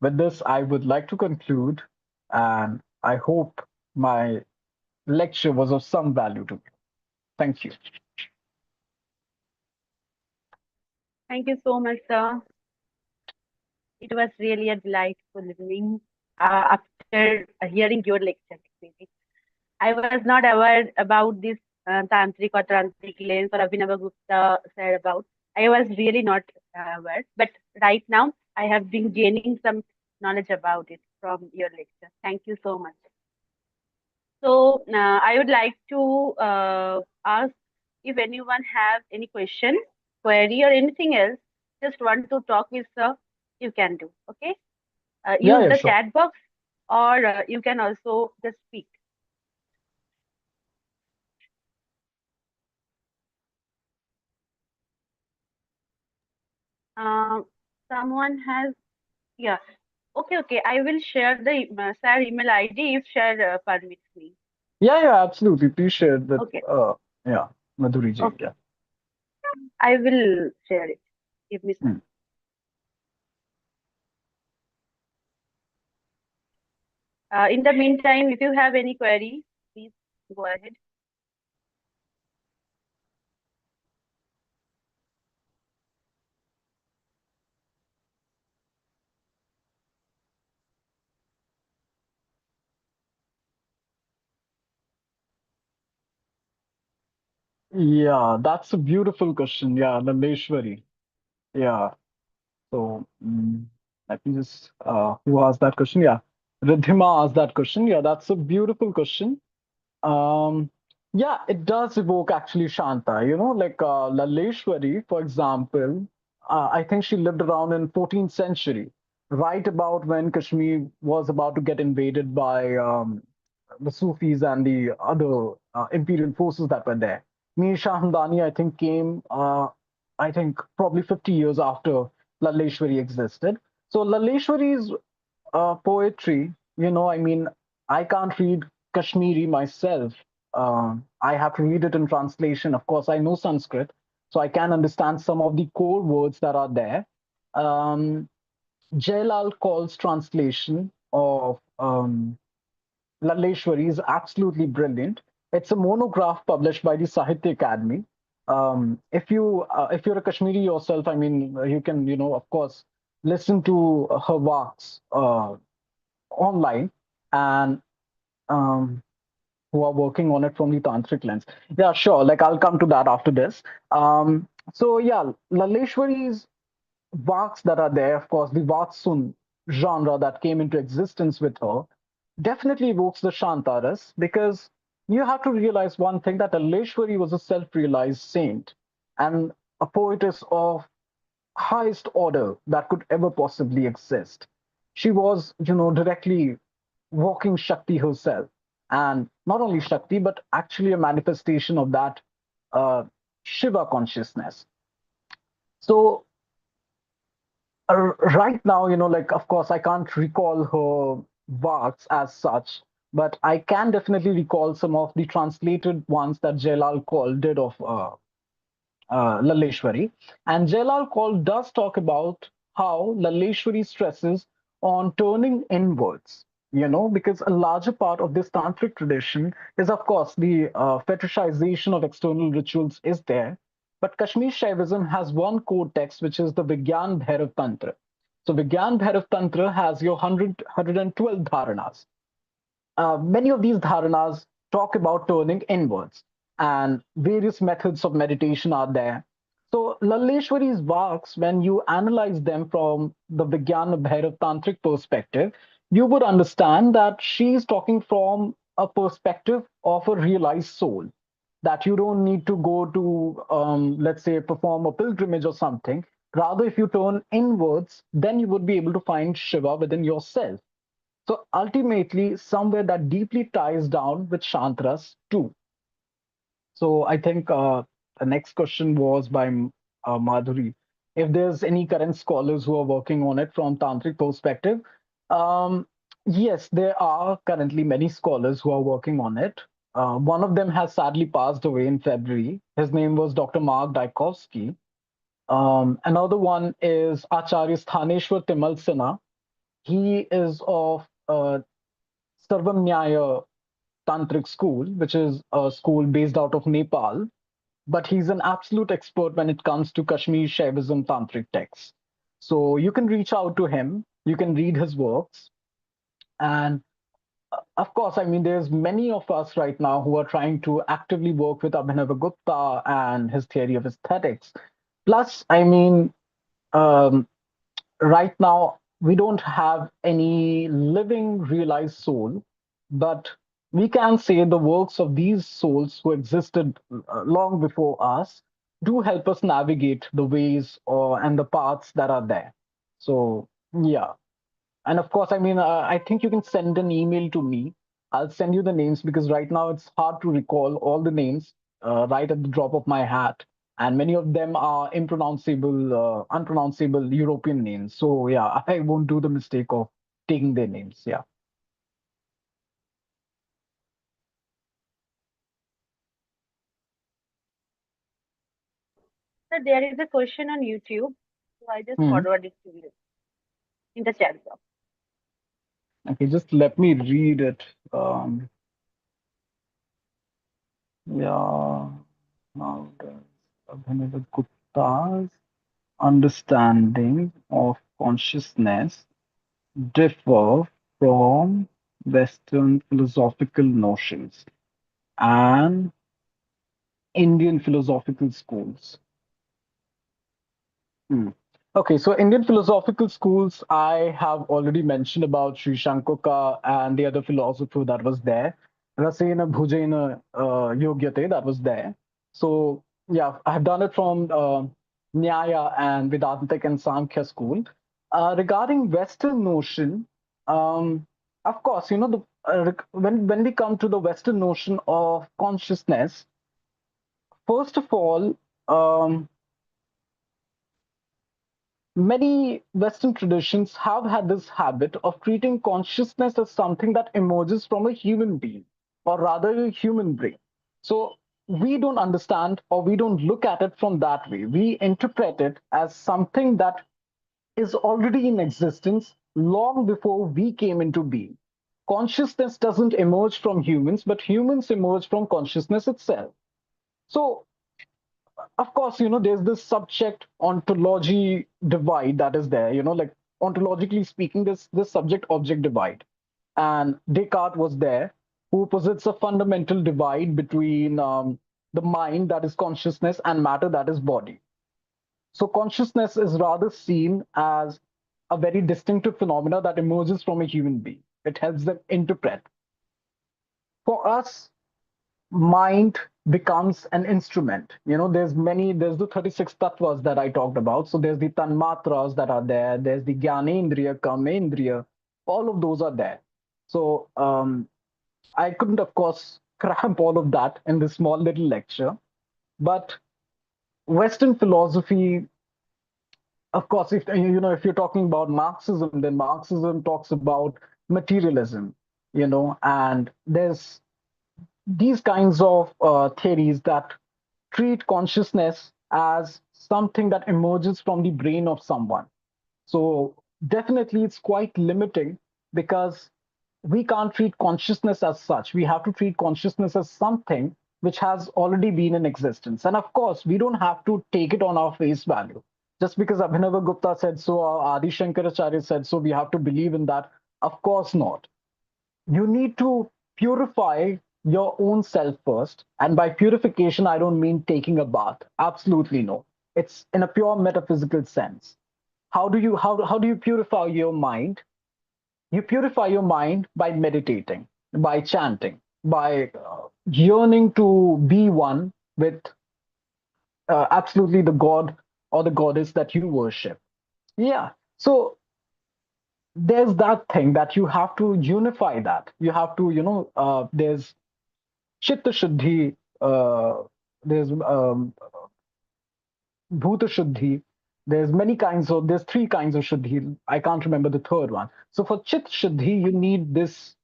With this, I would like to conclude, and I hope my lecture was of some value to you. Thank you. Thank you so much, sir. It was really a delightful evening after hearing your lecture. Actually, I was not aware about this tantric or tantric lens or Abhinava Gupta said about. I was really not aware, but right now I have been gaining some knowledge about it from your lecture. Thank you so much. So I would like to ask if anyone have any question, query, or anything else. Just want to talk with sir. You can do. Okay. Yeah, Use yeah, the sure. chat box, or you can also just speak. Um, Someone has, yeah. Okay, okay. I will share the sir email ID if sir permits me. Yeah, yeah, absolutely. Please share that. Okay, Yeah, Madhuri ji. okay. Yeah. I will share it. Give me some. Hmm. In the meantime, if you have any query, please go ahead. Yeah, that's a beautiful question. Yeah, Nandeshwari. Yeah. So let me just who asked that question? Yeah, Ridhima asked that question. Yeah, that's a beautiful question. Um, yeah, it does evoke actually Shanta. Like Laleshwari, for example. I think she lived around in 14th century, right about when Kashmir was about to get invaded by the Sufis and the other imperial forces that were there. Mir Shah Hamdani, I think, came, I think, probably 50 years after Laleshwari existed. So Laleshwari's poetry, I mean, I can't read Kashmiri myself. I have to read it in translation. Of course, I know Sanskrit, so I can understand some of the core words that are there. Um, Jailal calls translation of Laleshwari is absolutely brilliant. It's a monograph published by the Sahitya Academy. If you're a Kashmiri yourself, I mean, you can, of course, listen to her works online, and um, who are working on it from the tantric lens. Yeah, sure. Like I'll come to that after this. So yeah, Laleshwari's works that are there, of course, the Vatsun genre that came into existence with her, definitely evokes the Shantaras, because you have to realize one thing, that Laleshwari was a self-realized saint and a poetess of highest order that could ever possibly exist. She was, directly walking Shakti herself. And not only Shakti, but actually a manifestation of that Shiva consciousness. So, right now, like, of course, I can't recall her works as such, but I can definitely recall some of the translated ones that Jailal Kaul did of Laleshwari. And Jailal Kaul does talk about how Laleshwari stresses on turning inwards, because a larger part of this tantric tradition is, of course, the fetishization of external rituals is there. But Kashmir Shaivism has one core text, which is the Vigyan Bhairav Tantra. So Vigyan Bhairav Tantra has your 112 dharanas. Many of these dharanas talk about turning inwards, and various methods of meditation are there. So Laleshwari's works, when you analyze them from the Vijnana Bhairav Tantric perspective, you would understand that she's talking from a perspective of a realized soul. That you don't need to go to, let's say, perform a pilgrimage or something. Rather, if you turn inwards, then you would be able to find Shiva within yourself. So ultimately, somewhere that deeply ties down with Shantras too. So I think the next question was by Madhuri. If there's any current scholars who are working on it from tantric perspective, um, yes, there are currently many scholars who are working on it. One of them has sadly passed away in February. His name was Dr. Mark Daikovsky. Another one is Acharya Sthaneshwar Timal. He is of Sarvamnyaya Tantric School, which is a school based out of Nepal, but he's an absolute expert when it comes to Kashmir Shaivism Tantric texts. So you can reach out to him, you can read his works, and of course, I mean, there's many of us right now who are trying to actively work with Abhinavagupta and his theory of aesthetics. Plus, I mean, um, right now we don't have any living realized soul, but we can say the works of these souls who existed long before us do help us navigate the ways or and the paths that are there. So yeah, and of course, I mean, I think you can send an email to me. I'll send you the names, because right now it's hard to recall all the names right at the drop of my hat. And many of them are unpronounceable European names. So yeah, I won't do the mistake of taking their names. Yeah. So there is a question on YouTube, so I just Hmm. forward it to you in the chat box. Okay, just let me read it. Yeah. How does Abhinav Gupta's understanding of consciousness differ from Western philosophical notions and Indian philosophical schools? Hmm. Okay, so Indian philosophical schools, I have already mentioned about Sri Shankoka and the other philosopher that was there. Rasena Bhujena Yogyate, that was there. So, yeah, I have done it from Nyaya and Vedantic and Samkhya school. Regarding Western notion, of course, when we come to the Western notion of consciousness, first of all, um, Many Western traditions have had this habit of treating consciousness as something that emerges from a human being, or rather a human brain. So we don't understand or we don't look at it from that way. We interpret it as something that is already in existence long before we came into being. Consciousness doesn't emerge from humans, but humans emerge from consciousness itself. So of course, there's this subject ontology divide that is there, like ontologically speaking, this subject object divide. And Descartes was there, who posits a fundamental divide between the mind, that is consciousness, and matter, that is body. So consciousness is rather seen as a very distinctive phenomena that emerges from a human being. It helps them interpret. For us, mind becomes an instrument. There's the 36 tattvas that I talked about. So there's the tanmatras that are there, there's the gyanendriya, kamendriya, all of those are there. So I couldn't, of course, cramp all of that in this small little lecture, but Western philosophy, of course, if you're talking about Marxism, then Marxism talks about materialism, and there's these kinds of theories that treat consciousness as something that emerges from the brain of someone. So definitely it's quite limiting because we can't treat consciousness as such. We have to treat consciousness as something which has already been in existence. And of course, we don't have to take it on our face value. Just because Abhinava Gupta said so or Adi Shankaracharya said so, we have to believe in that. Of course not. You need to purify your own self first. And by purification, I don't mean taking a bath. Absolutely no. It's in a pure metaphysical sense. How do you purify your mind? You purify your mind by meditating, by chanting, by yearning to be one with absolutely the god or the goddess that you worship. Yeah. So there's that thing that you have to unify that. You have to, there's chitta shuddhi, there's bhuta shuddhi. There's three kinds of shuddhi. I can't remember the third one. So for chit shuddhi, you need this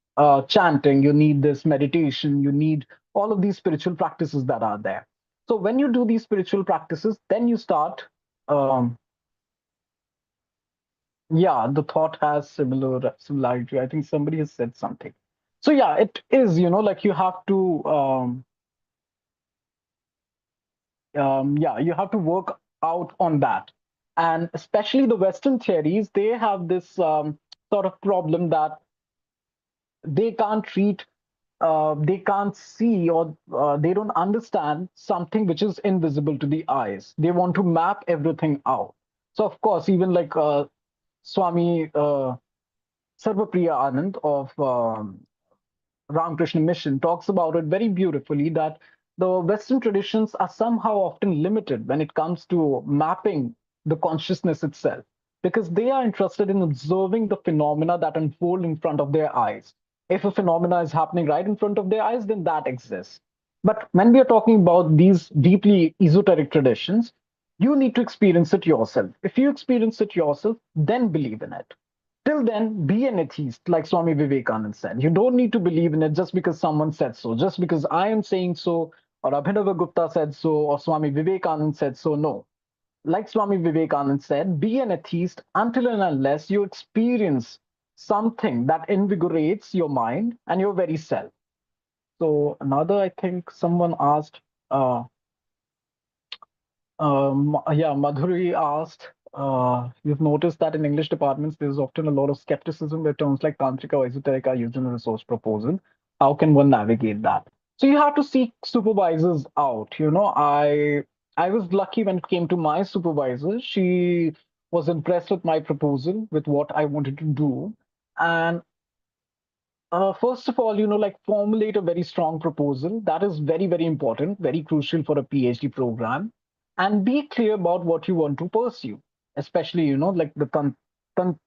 chanting, you need this meditation, you need all of these spiritual practices that are there. So when you do these spiritual practices, then you start. Um, yeah, the thought has similarity. I think somebody has said something. So yeah, it is. Like you have to. Yeah, you have to work out on that. And especially the Western theories, they have this sort of problem that they can't treat, they can't see, or they don't understand something which is invisible to the eyes. They want to map everything out. So, of course, even like Swami Sarvapriya Anand of Ramakrishna Mission talks about it very beautifully that the Western traditions are somehow often limited when it comes to mapping the consciousness itself, because they are interested in observing the phenomena that unfold in front of their eyes. If a phenomena is happening right in front of their eyes, then that exists. But when we are talking about these deeply esoteric traditions, you need to experience it yourself. If you experience it yourself, then believe in it. Till then, be an atheist, like Swami Vivekananda said. You don't need to believe in it just because someone said so, just because I am saying so, or Abhinava Gupta said so, or Swami Vivekananda said so. No. Like Swami Vivekananda said, be an atheist until and unless you experience something that invigorates your mind and your very self. So, another, I think someone asked, uh, yeah, Madhuri asked, you've noticed that in English departments, there's often a lot of skepticism where terms like tantrika or esoteric are used in a resource proposal. How can one navigate that? So you have to seek supervisors out. I was lucky when it came to my supervisor. She was impressed with my proposal, with what I wanted to do. And first of all, like formulate a very strong proposal. That is very, very important, very crucial for a PhD program. And be clear about what you want to pursue, especially, like the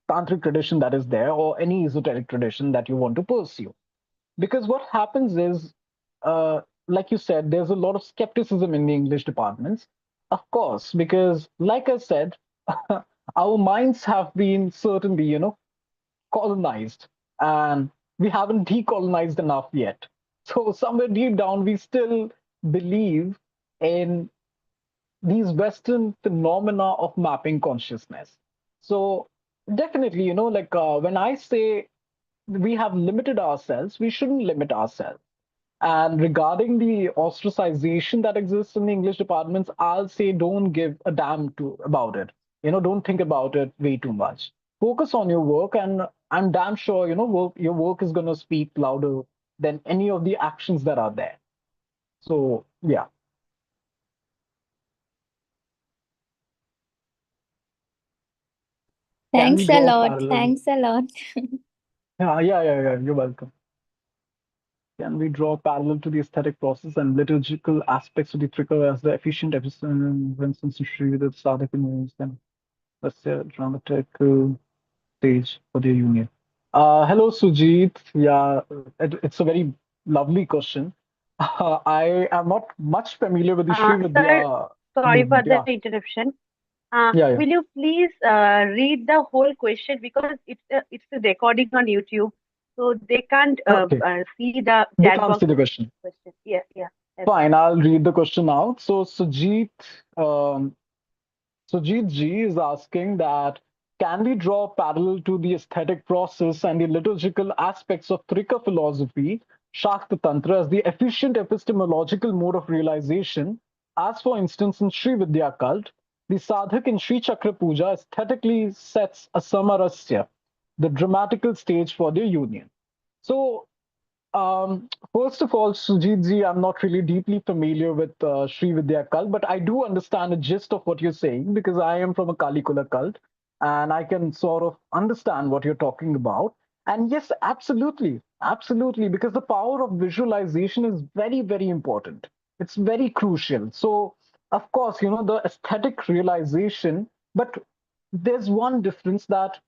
tantric tradition that is there or any esoteric tradition that you want to pursue. Because what happens is, like you said, there's a lot of skepticism in the English departments. Of course, because like I said, Our minds have been certainly, colonized, and we haven't decolonized enough yet. So somewhere deep down, we still believe in these Western phenomena of mapping consciousness. So definitely, like when I say we have limited ourselves, we shouldn't limit ourselves. And regarding the ostracization that exists in the English departments, I'll say don't give a damn to about it. Don't think about it way too much. Focus on your work, and I'm damn sure your work is gonna speak louder than any of the actions that are there. So yeah, can we Thanks a draw a lot. parallel? Thanks a lot. Yeah, yeah, yeah, yeah. You're welcome. Can we draw a parallel to the aesthetic process and liturgical aspects of the trigger as the efficient events and century with the Sadhaka moves and let's say dramatic stage for their union? Hello, Sujit. Yeah, it's a very lovely question. I am not much familiar with the Sri Sir, Vidya sorry for movement. the Yeah, interruption. yeah, yeah. Will you please read the whole question because it's a recording on YouTube, so they can't Okay, see the they chat can't box see the of the question. question. Yeah, yeah, that's Fine, I'll read the question out. So, um, Sujit Ji is asking that can we draw a parallel to the aesthetic process and the liturgical aspects of Trika philosophy, Shakta Tantra, as the efficient epistemological mode of realization? As for instance, in Sri Vidya cult, the sadhak in Sri Chakra Puja aesthetically sets a samarasya, the dramatical stage for their union. So first of all, Sujit ji, I'm not really deeply familiar with Sri Vidya cult, but I do understand the gist of what you're saying because I am from a Kalikula cult and I can sort of understand what you're talking about. And yes, absolutely, absolutely, because the power of visualization is very, very important. It's very crucial. So, of course, the aesthetic realization, but there's one difference that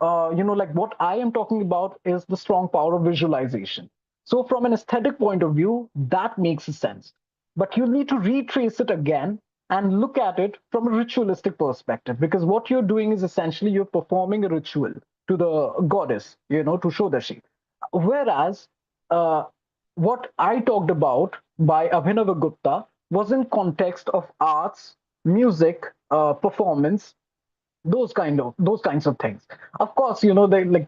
like what I am talking about is the strong power of visualization. So, from an aesthetic point of view, that makes sense. But you need to retrace it again and look at it from a ritualistic perspective because what you're doing is essentially you're performing a ritual to the goddess, to Shodashi. Whereas uh, what I talked about by Abhinava Gupta was in context of arts, music, performance, those kinds of things. Of course, they like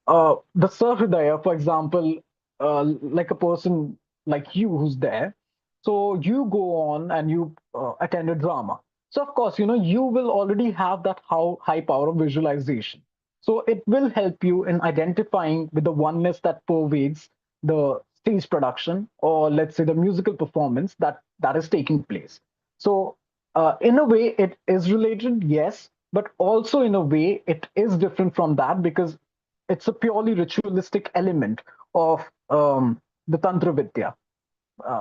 the Sahridaya, for example, like a person like you who's there. So you go on and you attend a drama. So of course, you will already have that how high power of visualization. So it will help you in identifying with the oneness that pervades the stage production, or let's say the musical performance that is taking place. So in a way, it is related, yes, but also in a way, it is different from that because it's a purely ritualistic element of the Tantra Vidya.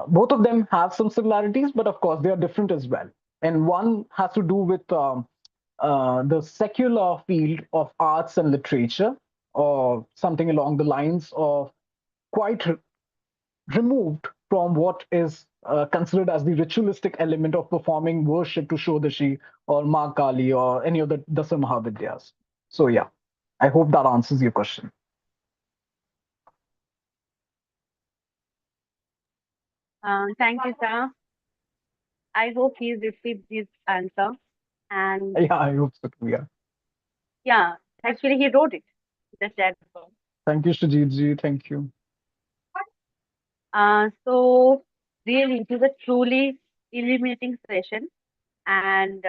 Both of them have some similarities, but of course, they are different as well. And one has to do with the secular field of arts and literature, or something along the lines of quite removed from what is considered as the ritualistic element of performing worship to Shodashi or Ma Kali or any of the Dasa Mahavidyas. So, yeah, I hope that answers your question. thank you, sir. I hope he's received this answer. And Yeah, I hope so too. Yeah. yeah, actually, he wrote it in the chat box. Thank you, Shajit ji. Thank you. So, really, it is a truly illuminating session. And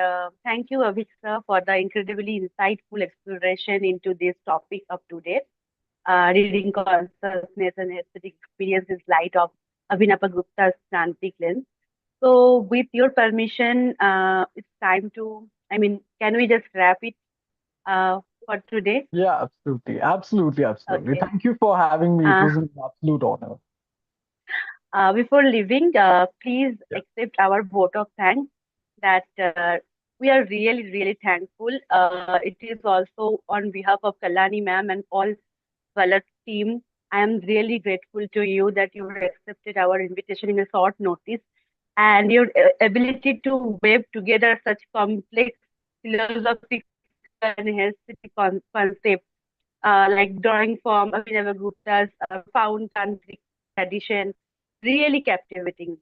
thank you, Avik sir, for the incredibly insightful exploration into this topic of today. Reading consciousness and aesthetic experiences light of Abhinapa Gupta's Trantic lens. So, with your permission, it's time to, I mean, can we just wrap it for today? Yeah, absolutely. Absolutely. Absolutely. Okay. Thank you for having me. It Uh, was an absolute honor. Before leaving, please Yeah. accept our vote of thanks that we are really, really thankful. It is also on behalf of Kalani ma'am and all Valat team. I am really grateful to you that you accepted our invitation in a short notice and your ability to wave together such complex philosophical and aesthetic concepts like drawing from Abhinav Gupta's profound tantric tradition, really captivating.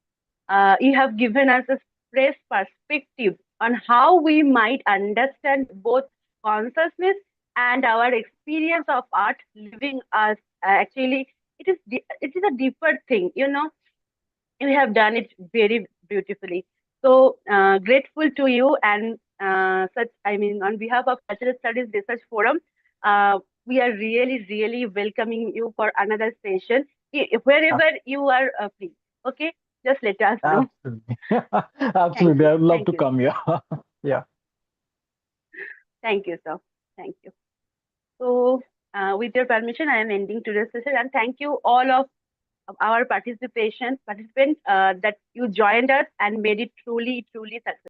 You have given us a fresh perspective on how we might understand both consciousness and our experience of art living us. Actually, it is a deeper thing, you know. You have done it very beautifully. So grateful to you and such. I mean, on behalf of Cultural Studies Research Forum, we are really welcoming you for another session. Wherever you are free, okay, just let us know. Absolutely. Absolutely. I would love to Thank you, come here. Yeah. thank you, sir. Thank you. So, with your permission, I am ending today's session and thank you all of our participants that you joined us and made it truly successful.